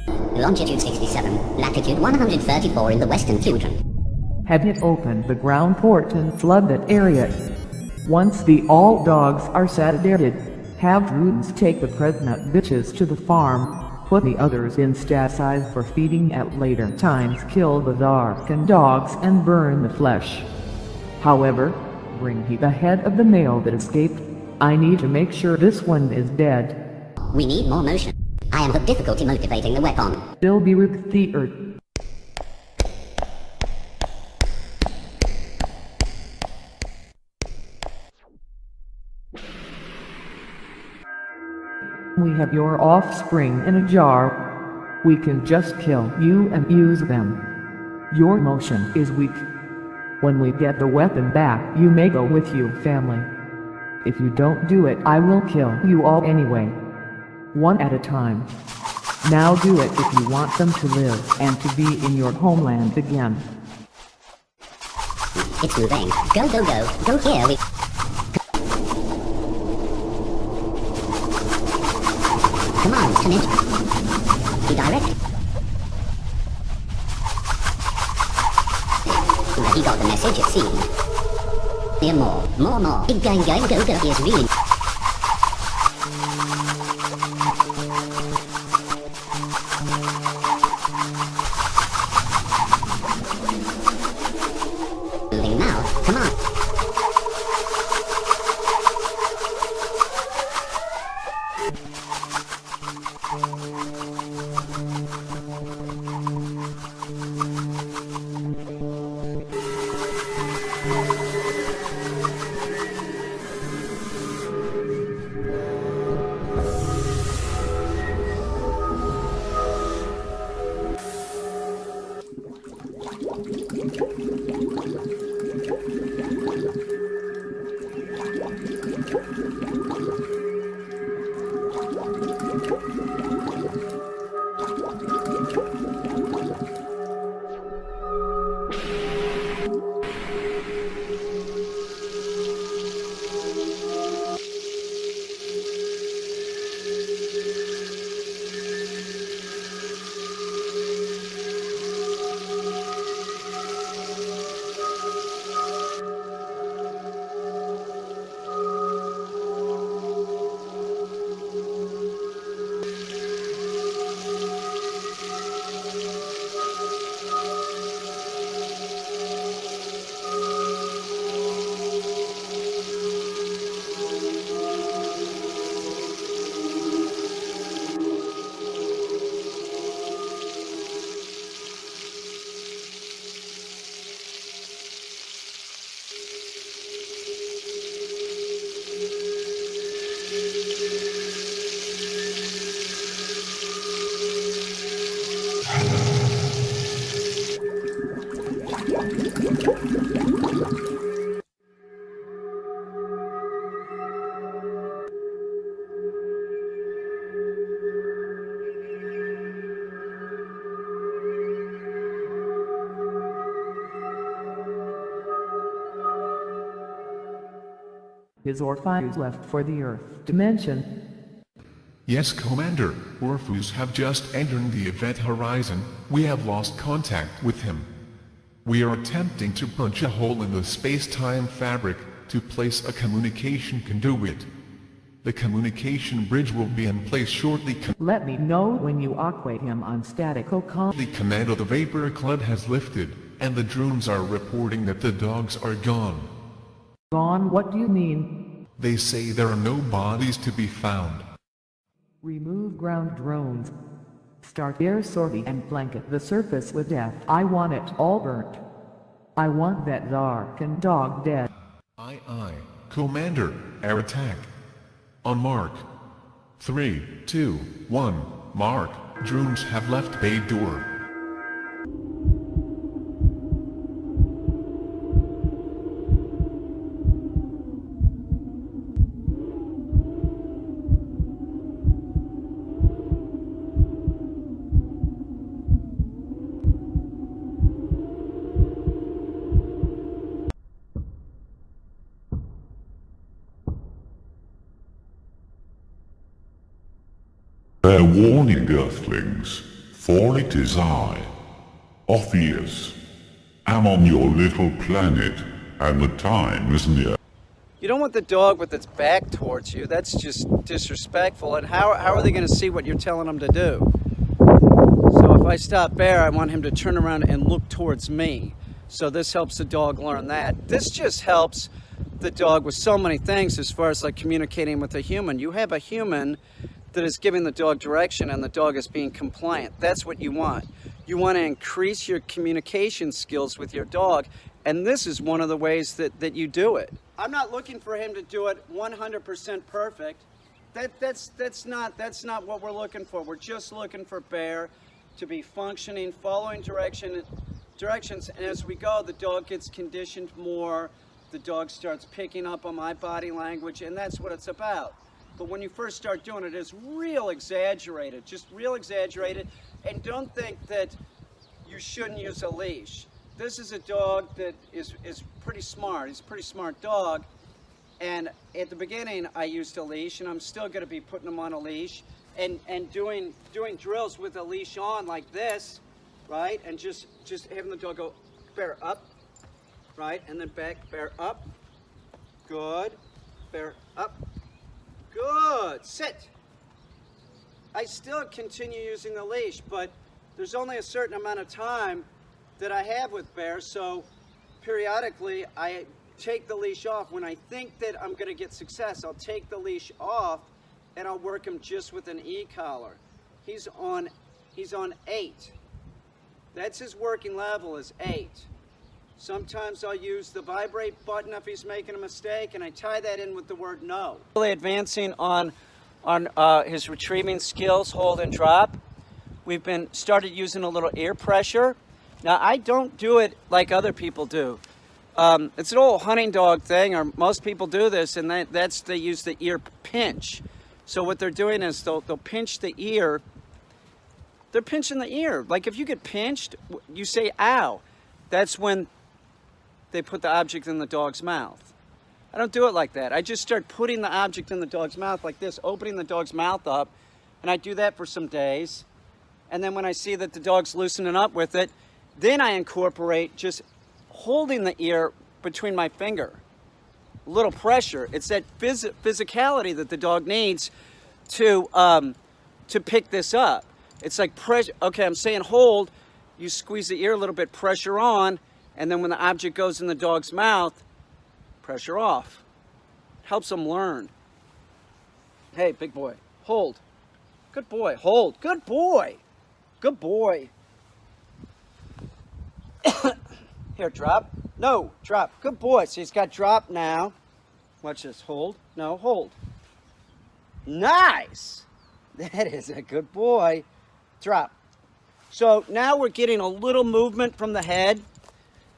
Longitude 67, latitude 134 in the western quadrant. Have it open the ground port and flood that area. Once the all dogs are sedated, have drones take the pregnant bitches to the farm. Put the others in stasis for feeding at later times. Kill the Zarkon dogs and burn the flesh. However, bring me the head of the male that escaped. I need to make sure this one is dead. We need more motion. I am having difficulty motivating the weapon. Still be with the earth. We have your offspring in a jar. We can just kill you and use them. Your motion is weak. When we get the weapon back, you may go with your family. If you don't do it, I will kill you all anyway. One at a time. Now do it if you want them to live and to be in your homeland again. It's moving. Go, go, go. Go here, we... Command, commit. Be direct. Have you got the message? It seems. Near more. Keep going, go, go. He is really... Moving now. Come on. His Orpheus left for the Earth dimension. Yes, Commander. Orpheus have just entered the event horizon. We have lost contact with him. We are attempting to punch a hole in the space-time fabric to place a communication conduit. The communication bridge will be in place shortly. Let me know when you acquaint him on statical com. The command of the Vapor Cloud has lifted, and the drones are reporting that the dogs are gone. Gone? What do you mean? They say there are no bodies to be found. Remove ground drones. Start air sortie and blanket the surface with death. I want it all burnt. I want that Zarkan dog dead. Aye, Commander, air attack. On mark. 3, 2, 1, mark. Drones have left bay door. Fair warning, Earthlings, for it is I, Orpheus, am on your little planet, and the time is near. You don't want the dog with its back towards you. That's just disrespectful. And how are they going to see what you're telling them to do? So if I stop Bear, I want him to turn around and look towards me. So this helps the dog learn that. This just helps the dog with so many things as far as like communicating with a human. You have a human that is giving the dog direction and the dog is being compliant. That's what you want. You want to increase your communication skills with your dog, and this is one of the ways that you do it. I'm not looking for him to do it 100% perfect. That's not what we're looking for. We're just looking for Bear to be functioning, following directions, and as we go, the dog gets conditioned more. The dog starts picking up on my body language, and that's what it's about. But when you first start doing it, it's real exaggerated, just real exaggerated. And don't think that you shouldn't use a leash. This is a dog that is pretty smart. He's a pretty smart dog. And at the beginning, I used a leash, and I'm still going to be putting him on a leash and doing drills with a leash on like this, right? And just having the dog go, Bear up, right? And then back, Bear up. Good. Bear up. Good. Sit. I still continue using the leash, but there's only a certain amount of time that I have with Bear, so periodically I take the leash off. When I think that I'm going to get success, I'll take the leash off and I'll work him just with an e-collar. He's on 8. That's his working level, is 8. Sometimes I'll use the vibrate button if he's making a mistake, and I tie that in with the word no. Really advancing on his retrieving skills, hold and drop. We've started using a little ear pressure. Now, I don't do it like other people do. It's an old hunting dog thing, or most people do this, and they use the ear pinch. So what they're doing is they'll pinch the ear. They're pinching the ear. Like if you get pinched, you say ow. That's when they put the object in the dog's mouth. I don't do it like that. I just start putting the object in the dog's mouth like this, opening the dog's mouth up, and I do that for some days. And then when I see that the dog's loosening up with it, then I incorporate just holding the ear between my finger. A little pressure. It's that physicality that the dog needs to pick this up. It's like pressure. Okay, I'm saying hold. You squeeze the ear a little bit, pressure on, and then when the object goes in the dog's mouth, pressure off. Helps them learn. Hey, big boy, hold. Good boy, hold. Good boy. Good boy. Here, drop. No, drop. Good boy. See, he's got drop now. Watch this. Hold. No, hold. Nice. That is a good boy. Drop. So now we're getting a little movement from the head.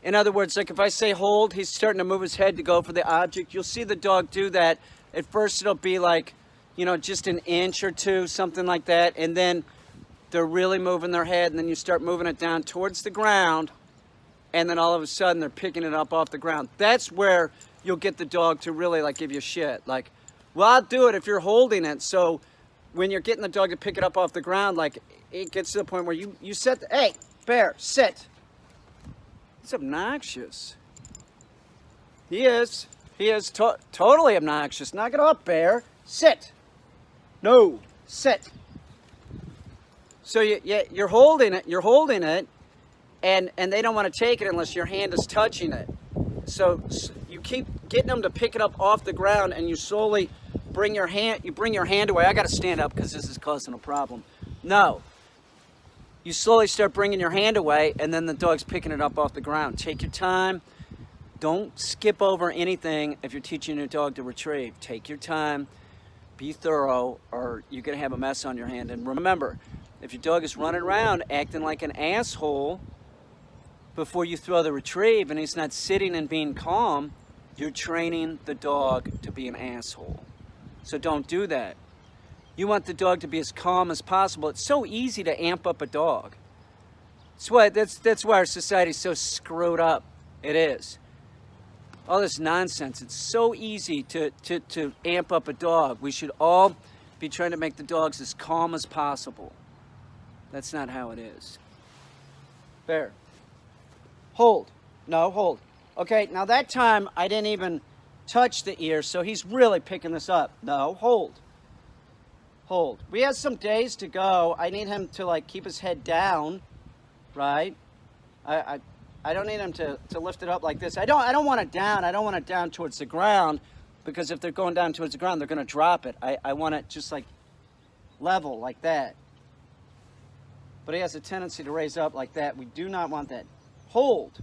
In other words, like if I say hold, he's starting to move his head to go for the object. You'll see the dog do that. At first it'll be like, you know, just an inch or two, something like that. And then they're really moving their head, and then you start moving it down towards the ground. and then all of a sudden they're picking it up off the ground. That's where you'll get the dog to really like give you shit. Like, well, I'll do it if you're holding it. So when you're getting the dog to pick it up off the ground, like it gets to the point where you set, hey, bear, sit. It's obnoxious. He is totally obnoxious. Knock it off, bear. Sit. No, sit. So you're holding it, and they don't want to take it unless your hand is touching it. So you keep getting them to pick it up off the ground, and you slowly bring your hand away. I got to stand up because this is causing a problem. No. You slowly start bringing your hand away, and then the dog's picking it up off the ground. Take your time. Don't skip over anything if you're teaching your dog to retrieve. Take your time. Be thorough, or you're going to have a mess on your hand. And remember, if your dog is running around acting like an asshole before you throw the retrieve and he's not sitting and being calm, you're training the dog to be an asshole. So don't do that. You want the dog to be as calm as possible. It's so easy to amp up a dog. That's why our society's so screwed up. It is. All this nonsense. It's so easy to amp up a dog. We should all be trying to make the dogs as calm as possible. That's not how it is. Bear. Hold. No, hold. Okay, now that time I didn't even touch the ear, so he's really picking this up. No, hold. Hold. We have some days to go. I need him to like keep his head down, right? I don't need him to lift it up like this. I don't want it down. I don't want it down towards the ground, because if they're going down towards the ground, they're going to drop it. I want it just like level like that. But he has a tendency to raise up like that. We do not want that. Hold.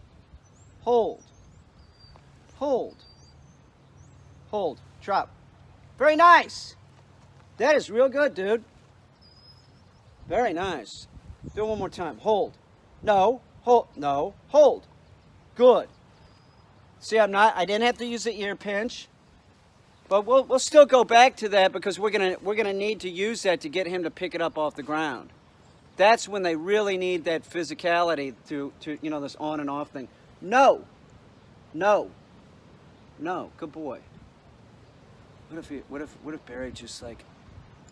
Hold. Hold. Hold. Drop. Very nice. That is real good, dude. Very nice. Do it one more time. Hold. No. Hold. No. Hold. Good. See, I didn't have to use the ear pinch. But we'll still go back to that, because we're gonna need to use that to get him to pick it up off the ground. That's when they really need that physicality to this on and off thing. No. No. No. Good boy. What if Barry just like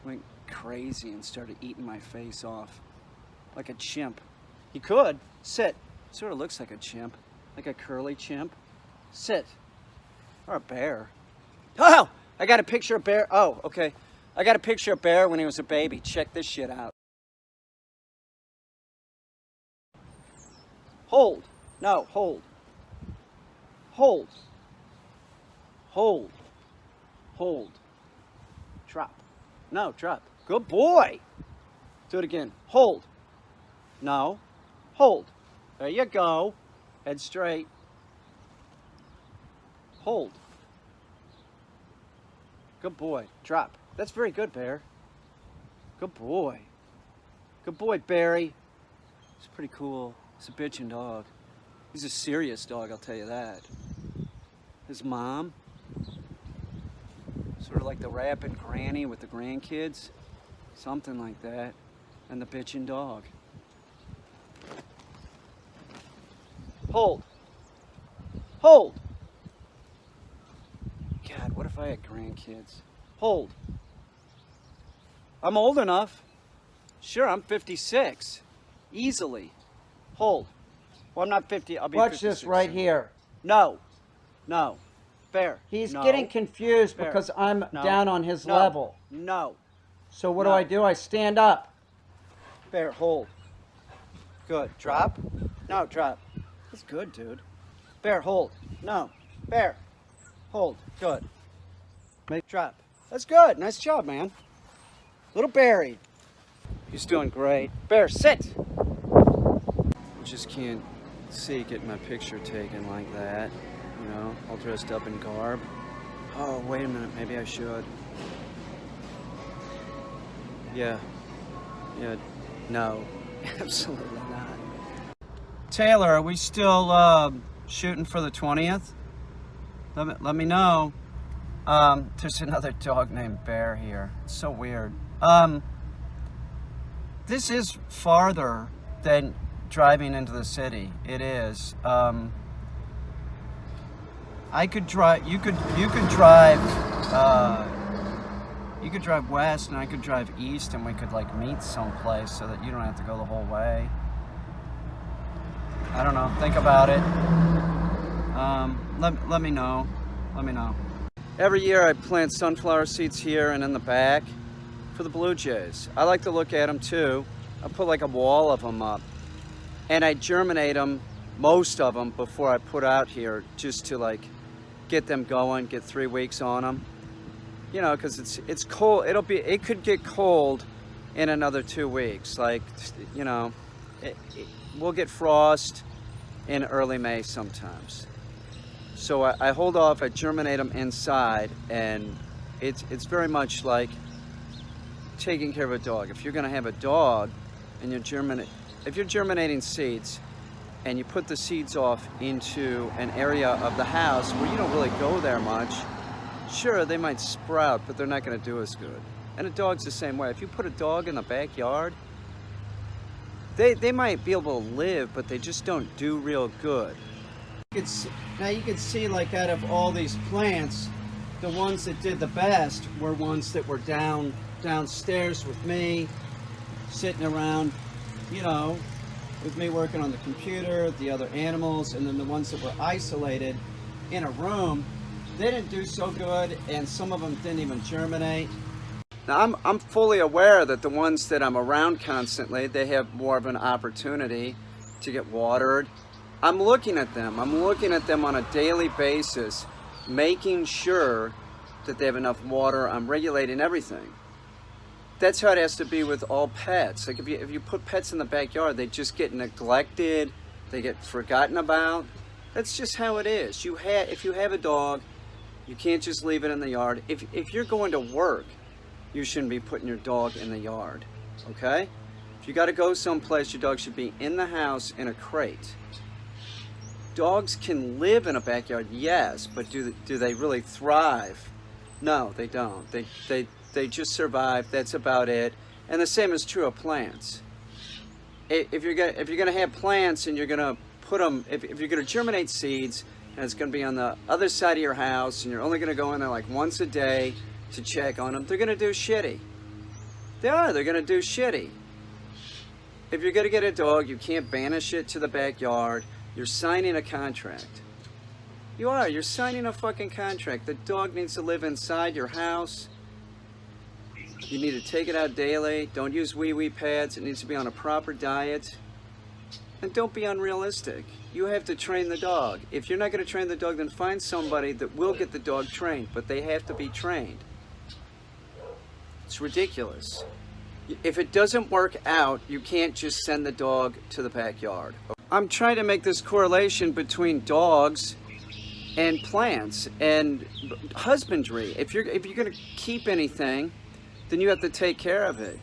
went crazy and started eating my face off like a chimp? He could. Sit. Sort of looks like a chimp, like a curly chimp. Sit. Or a bear. Oh, I got a picture of Bear. Oh, okay. I got a picture of Bear when he was a baby. Check this shit out. Hold. No, hold. Hold. Hold. Hold. Drop. No, drop. Good boy. Do it again. Hold. No. Hold. There you go. Head straight. Hold. Good boy. Drop. That's very good, Bear. Good boy. Good boy, Barry. He's pretty cool. He's a bitchin' dog. He's a serious dog, I'll tell you that. His mom, sort of like the rapid granny with the grandkids. Something like that. And the bitchin' dog. Hold. Hold. God, what if I had grandkids? Hold. I'm old enough. Sure, I'm 56. Easily. Hold. Well, I'm not 50. I'll be Watch 56 this right soon. here. No. No. Bear. He's No. getting confused Bear. because I'm No. down on his No. level. No. So what No. do? I stand up. Bear, hold. Good. Drop. No, drop. That's good, dude. Bear, hold. No. Bear. Hold. Good. Make drop. That's good. Nice job, man. Little Barry. He's doing great. Bear, sit. Just can't see getting my picture taken like that. You know, all dressed up in garb. Oh, wait a minute. Maybe I should. Yeah. Yeah. No. Absolutely not. Taylor, are we still shooting for the 20th? Let me know. There's another dog named Bear here. It's so weird. This is farther than driving into the city. It is. I could drive. You could drive. You could drive west, and I could drive east, and we could like meet someplace so that you don't have to go the whole way. I don't know. Think about it. Let me know. Let me know. Every year I plant sunflower seeds here and in the back for the blue jays. I like to look at them too. I put like a wall of them up, and I germinate them, most of them, before I put out here, just to like get them going, get 3 weeks on them. You know, because it's cold. It could get cold in another 2 weeks. Like, you know, we'll get frost in early May sometimes. So I hold off. I germinate them inside, and it's very much like taking care of a dog. If you're going to have a dog, and if you're germinating seeds, and you put the seeds off into an area of the house where you don't really go there much, sure, they might sprout, but they're not going to do as good. And a dog's the same way. If you put a dog in the backyard, they might be able to live, but they just don't do real good. Now you can see, like, out of all these plants, the ones that did the best were ones that were downstairs with me, sitting around, you know, with me working on the computer, the other animals, and then the ones that were isolated in a room, they didn't do so good, and some of them didn't even germinate. Now I'm fully aware that the ones that I'm around constantly, they have more of an opportunity to get watered. I'm looking at them on a daily basis, making sure that they have enough water. I'm regulating everything. That's how it has to be with all pets. Like if you put pets in the backyard, they just get neglected, they get forgotten about. That's just how it is. If you have a dog, you can't just leave it in the yard. If you're going to work, you shouldn't be putting your dog in the yard, okay? If you got to go someplace, your dog should be in the house in a crate. Dogs can live in a backyard, yes, but do they really thrive? No, they don't. They just survive. That's about it. And the same is true of plants. If you're gonna have plants and you're gonna put them, if you're gonna germinate seeds and it's gonna be on the other side of your house and you're only gonna go in there like once a day to check on them, they're gonna do shitty. They're gonna do shitty. If you're gonna get a dog, you can't banish it to the backyard. You're signing a contract. You're signing a fucking contract. The dog needs to live inside your house. You need to take it out daily. Don't use wee-wee pads. It needs to be on a proper diet. And don't be unrealistic. You have to train the dog. If you're not going to train the dog, then find somebody that will get the dog trained. But they have to be trained. It's ridiculous. If it doesn't work out, you can't just send the dog to the backyard. I'm trying to make this correlation between dogs and plants and husbandry. If you're going to keep anything, then you have to take care of it.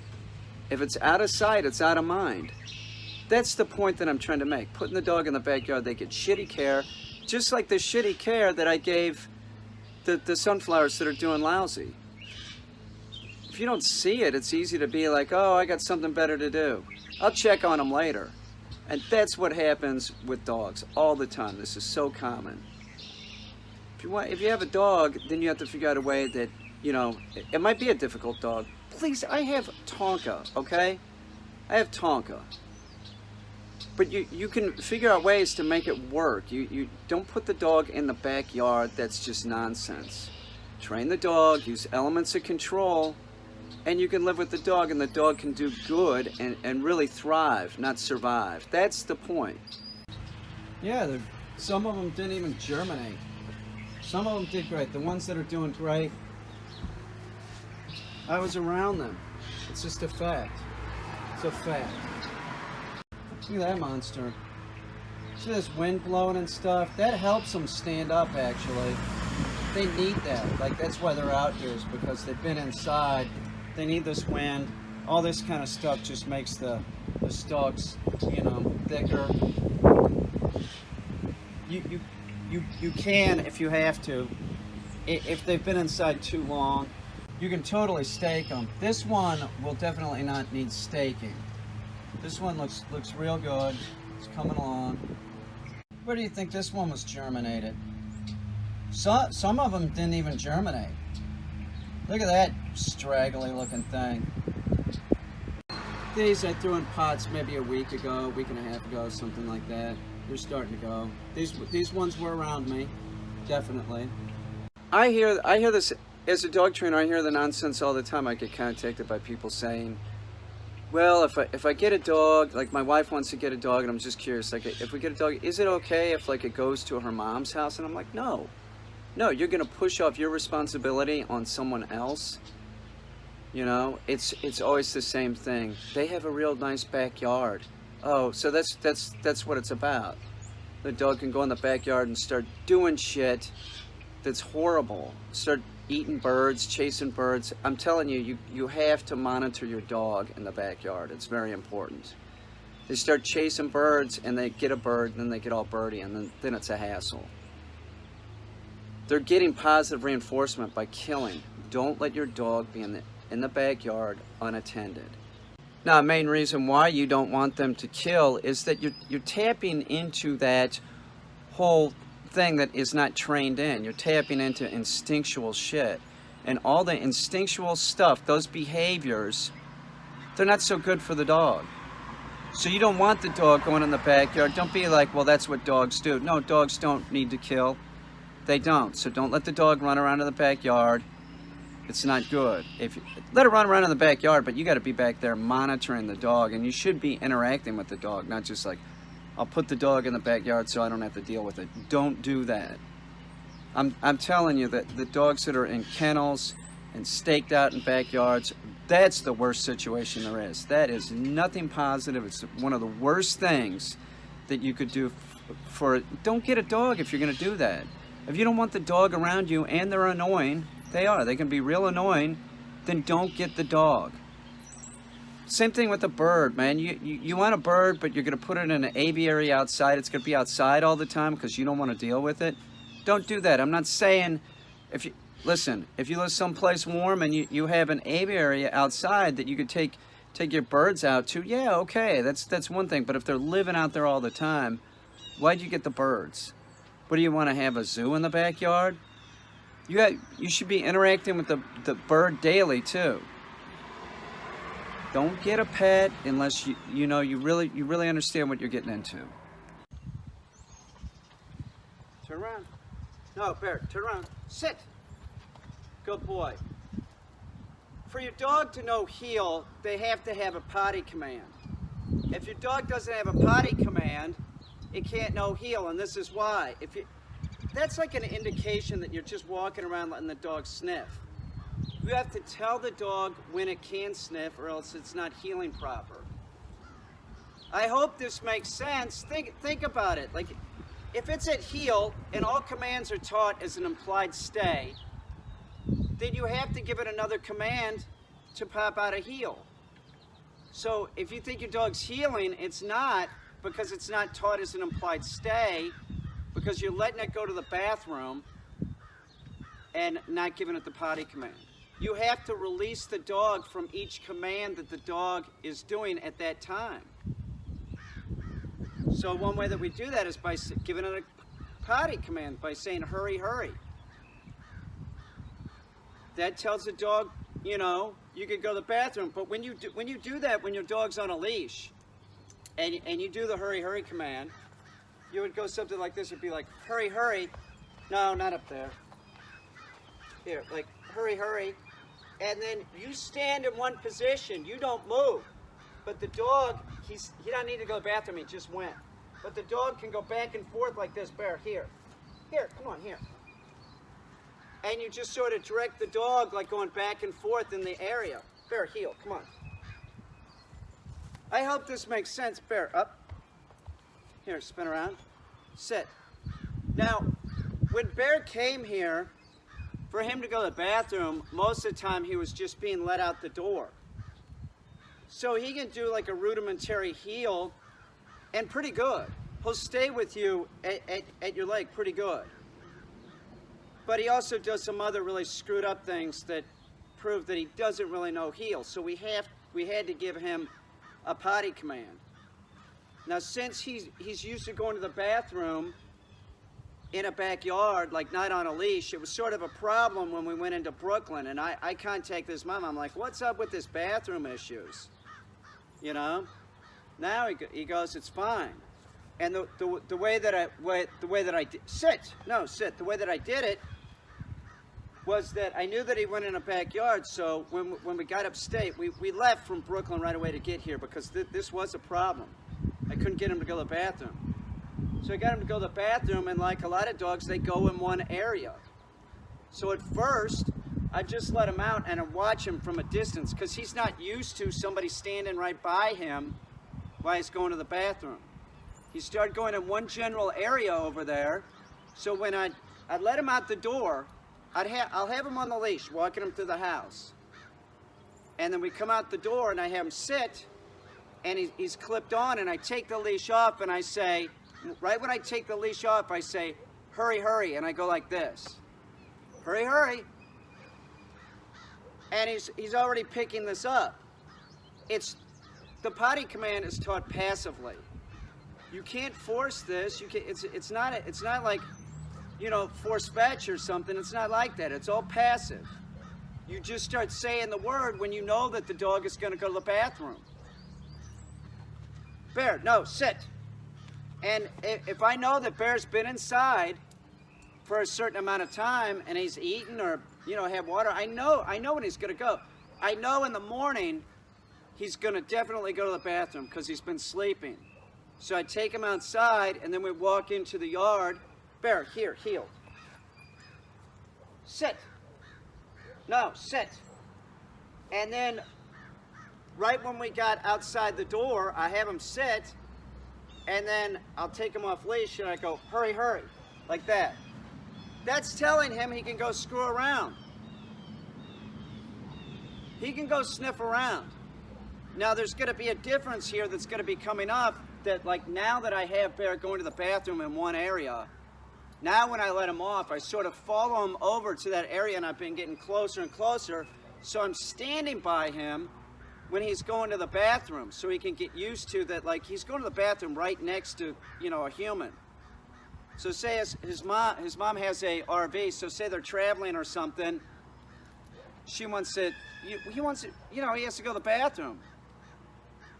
If it's out of sight, it's out of mind. That's the point that I'm trying to make. Putting the dog in the backyard, they get shitty care, just like the shitty care that I gave the sunflowers that are doing lousy. If you don't see it, it's easy to be like, oh, I got something better to do. I'll check on them later. And that's what happens with dogs all the time. This is so common. If you have a dog, then you have to figure out a way that, you know, it might be a difficult dog. Please, I have Tonka, okay? I have Tonka. But you can figure out ways to make it work. You don't put the dog in the backyard. That's just nonsense. Train the dog, use elements of control, and you can live with the dog, and the dog can do good and really thrive, not survive. That's the point. Yeah, some of them didn't even germinate. Some of them did great. The ones that are doing great, I was around them. It's just a fact. It's a fact. Look at that monster. See this wind blowing and stuff? That helps them stand up, actually. They need that. Like, that's why they're out here, is because they've been inside. They need this wind. All this kind of stuff just makes the stalks, you know, thicker. You can, if you have to, if they've been inside too long, you can totally stake them. This one will definitely not need staking. This one looks real good. It's coming along. Where do you think this one was germinated? Some of them didn't even germinate. Look at that straggly looking thing. These I threw in pots maybe a week and a half ago, something like that. They're starting to go. These ones were around me, definitely. I hear this as a dog trainer. I hear the nonsense all the time. I get contacted by people saying, well, if I get a dog, like my wife wants to get a dog, and I'm just curious, like if we get a dog, is it okay if like it goes to her mom's house? And I'm like, no, you're gonna push off your responsibility on someone else. You know, it's always the same thing. They have a real nice backyard. Oh, so that's what it's about. The dog can go in the backyard and start doing shit that's horrible. Start eating birds, chasing birds. I'm telling you, you have to monitor your dog in the backyard. It's very important. They start chasing birds and they get a bird and then they get all birdie and then it's a hassle. They're getting positive reinforcement by killing. Don't let your dog be in the backyard unattended. Now, a main reason why you don't want them to kill is that you're tapping into that whole thing that is not trained in. You're tapping into instinctual shit. And all the instinctual stuff, those behaviors, they're not so good for the dog. So you don't want the dog going in the backyard. Don't be like, well, that's what dogs do. No, dogs don't need to kill. They don't. So don't let the dog run around in the backyard. It's not good. If you let it run around in the backyard, but you got to be back there monitoring the dog, and you should be interacting with the dog, not just like, I'll put the dog in the backyard so I don't have to deal with it. Don't do that. I'm telling you that the dogs that are in kennels and staked out in backyards, that's the worst situation there is. That is nothing positive. It's one of the worst things that you could do don't get a dog if you're going to do that. If you don't want the dog around you and they're annoying, they can be real annoying, then don't get the dog. Same thing with a bird, man. You want a bird, but you're going to put it in an aviary outside. It's going to be outside all the time because you don't want to deal with it. Don't do that. I'm not saying, if you live someplace warm and you have an aviary outside that you could take your birds out to, yeah, okay, that's one thing. But if they're living out there all the time, why'd you get the birds? What do you want to have, a zoo in the backyard? You should be interacting with the bird daily too. Don't get a pet unless you really understand what you're getting into. Turn around. No, Bear, turn around. Sit. Good boy. For your dog to know heel, they have to have a potty command. If your dog doesn't have a potty command, it can't know heel, and this is why. That's like an indication that you're just walking around letting the dog sniff. You have to tell the dog when it can sniff or else it's not healing proper. I hope this makes sense. Think about it. Like, if it's at heel and all commands are taught as an implied stay, then you have to give it another command to pop out of heel. So if you think your dog's healing, it's not, because it's not taught as an implied stay, because you're letting it go to the bathroom and not giving it the potty command. You have to release the dog from each command that the dog is doing at that time. So one way that we do that is by giving it a potty command, by saying, hurry, hurry. That tells the dog, you could go to the bathroom. But when you do that, when your dog's on a leash, and you do the hurry, hurry command, you would go something like this. It'd be like, hurry, hurry. No, not up there. Here, like, hurry, hurry. And then you stand in one position. You don't move. But the dog, he doesn't need to go to the bathroom. He just went. But the dog can go back and forth like this. Bear, here. Here, come on, here. And you just sort of direct the dog like going back and forth in the area. Bear, heel, come on. I hope this makes sense. Bear, up. Here, spin around. Sit. Now, when Bear came here, for him to go to the bathroom, most of the time he was just being let out the door. So he can do like a rudimentary heel, and pretty good. He'll stay with you at your leg pretty good. But he also does some other really screwed up things that prove that he doesn't really know heel. So we had to give him a potty command. Now, since he's used to going to the bathroom in a backyard, like not on a leash, it was sort of a problem when we went into Brooklyn, and I contacted his mom. I'm like, what's up with this bathroom issues? You know? Now he goes, it's fine. And the way that I did it was that I knew that he went in a backyard, so when we got upstate, we left from Brooklyn right away to get here because this was a problem. I couldn't get him to go to the bathroom. So I got him to go to the bathroom, and like a lot of dogs, they go in one area. So at first, I just let him out and I watch him from a distance because he's not used to somebody standing right by him while he's going to the bathroom. He started going in one general area over there. So when I'd let him out the door, I'll have him on the leash, walking him through the house. And then we come out the door and I have him sit, and he's clipped on, and I take the leash off and I say, right when I take the leash off, I say, hurry, hurry, and I go like this. Hurry, hurry. And he's already picking this up. The potty command is taught passively. You can't force this. It's not like, you know, force fetch or something. It's not like that. It's all passive. You just start saying the word when you know that the dog is going to go to the bathroom. Bear, no, sit. And if I know that Bear's been inside for a certain amount of time and he's eaten or, you know, have water, I know when he's going to go. I know in the morning he's going to definitely go to the bathroom because he's been sleeping. So I take him outside, and then we walk into the yard. Bear, here, heel. Sit. No, sit. And then right when we got outside the door, I have him sit, and then I'll take him off leash, and I go, hurry, hurry, like that. That's telling him he can go screw around. He can go sniff around. Now, there's going to be a difference here that's going to be coming up, that like now that I have Bear going to the bathroom in one area, now when I let him off, I sort of follow him over to that area, and I've been getting closer and closer, so I'm standing by him when he's going to the bathroom, so he can get used to that, like he's going to the bathroom right next to, you know, a human. So say his mom has a RV, so say they're traveling or something, he has to go to the bathroom.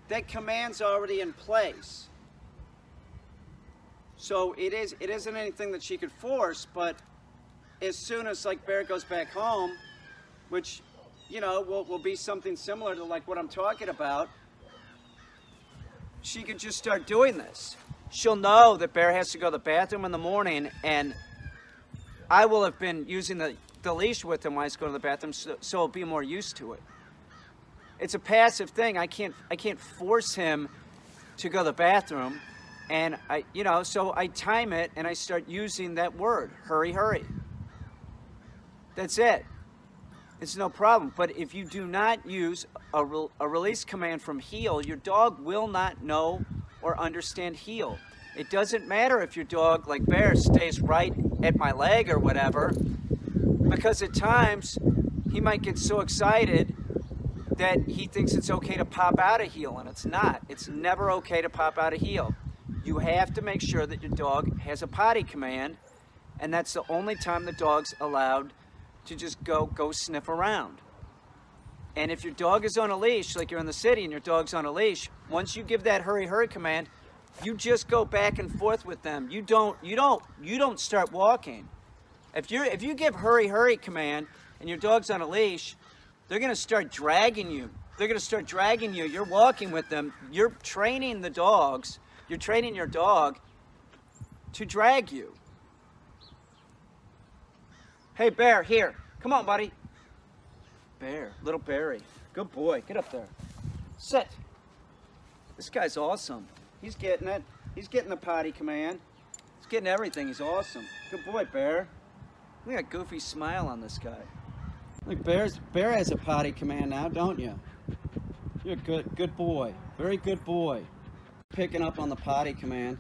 That command's already in place. So it isn't anything that she could force, but as soon as like Bear goes back home, which, you know, will be something similar to like what I'm talking about, she could just start doing this. She'll know that Bear has to go to the bathroom in the morning, and I will have been using the leash with him while he's going to the bathroom, so he'll be more used to it. It's a passive thing. I can't force him to go to the bathroom, and so I time it and I start using that word, hurry, hurry. That's it. It's no problem. But if you do not use a release command from heel, your dog will not know or understand heel. It doesn't matter if your dog, like Bear, stays right at my leg or whatever, because at times he might get so excited that he thinks it's okay to pop out a heel, and it's not. It's never okay to pop out a heel. You have to make sure that your dog has a potty command, and that's the only time the dog's allowed to just go sniff around. And if your dog is on a leash, like you're in the city and your dog's on a leash, once you give that hurry, hurry command, you just go back and forth with them. You don't start walking. If you give hurry, hurry command and your dog's on a leash, they're going to start dragging you. You're walking with them. You're training the dogs. You're training your dog to drag you. Hey, Bear, here. Come on, buddy. Bear, little Barry. Good boy. Get up there. Sit. This guy's awesome. He's getting it. He's getting the potty command. He's getting everything. He's awesome. Good boy, Bear. Look at that goofy smile on this guy. Look, Bear has a potty command now, don't you? You're a good boy. Very good boy. Picking up on the potty command.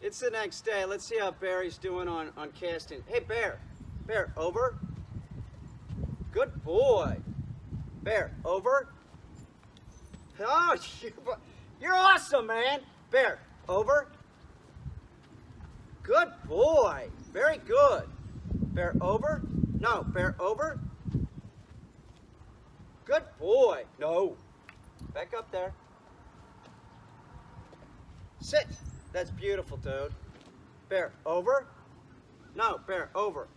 It's the next day. Let's see how Barry's doing on casting. Hey, Bear. Bear, over. Good boy. Bear, over. Oh, you're awesome, man. Bear, over. Good boy. Very good. Bear, over. No, bear, over. Good boy. No. Back up there. Sit. That's beautiful, dude. Bear, over. No, bear, over.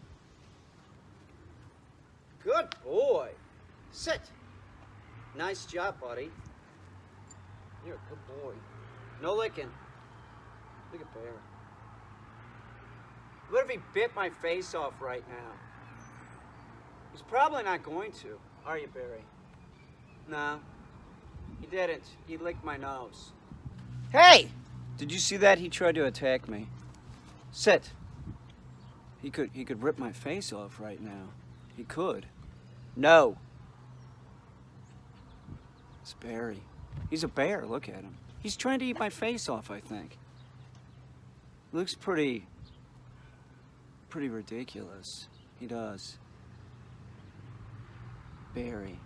Good boy. Sit. Nice job, buddy. You're a good boy. No licking. Look at Bear. What if he bit my face off right now? He's probably not going to. Are you, Barry? No. He didn't. He licked my nose. Hey! Did you see that? He tried to attack me. Sit. He could rip my face off right now. He could. No. It's Barry. He's a bear. Look at him. He's trying to eat my face off, I think. Looks pretty ridiculous. He does. Barry.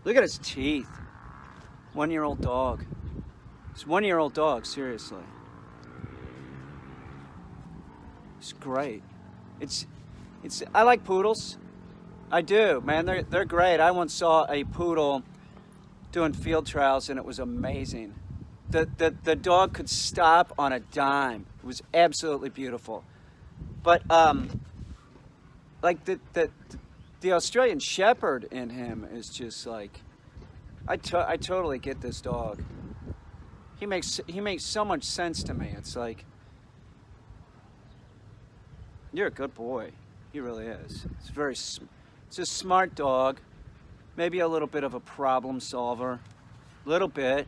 Look at his teeth. 1-year-old dog. It's a 1-year-old dog, seriously. It's great. I like poodles. I do, man. They're great. I once saw a poodle doing field trials and it was amazing. The dog could stop on a dime. It was absolutely beautiful. But like the Australian Shepherd in him is just like, I totally get this dog. He makes so much sense to me. It's like, you're a good boy. He really is. It's a smart dog. Maybe a little bit of a problem solver. Little bit.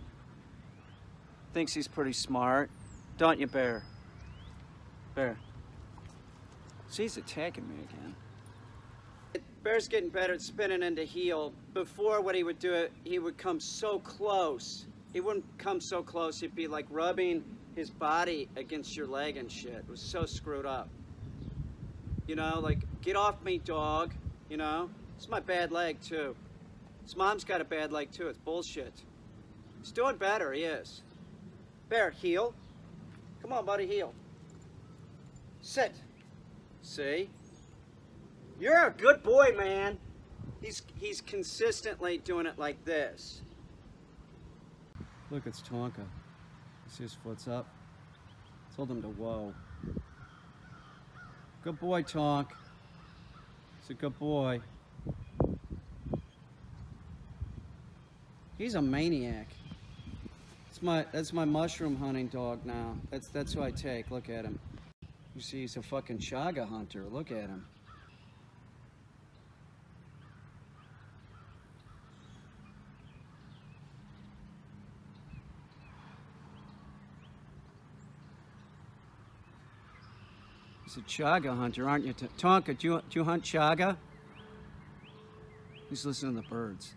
Thinks he's pretty smart. Don't you, Bear? Bear. See, he's attacking me again. Bear's getting better at spinning into heel. Before, what he would do, he would come so close. He wouldn't come so close. He'd be like rubbing his body against your leg and shit. It was so screwed up. You know, like, get off me, dog. You know? It's my bad leg, too. His mom's got a bad leg, too. It's bullshit. He's doing better, he is. Bear, heel. Come on, buddy, heel. Sit. See? You're a good boy, man. He's consistently doing it like this. Look, it's Tonka. See his foot's up? Told him to whoa. Good boy, Tonk. He's a good boy. He's a maniac. That's my mushroom hunting dog now. That's who I take. Look at him. You see, he's a fucking chaga hunter. Look at him. He's a chaga hunter, aren't you? Tonka, do you hunt chaga? He's listening to the birds.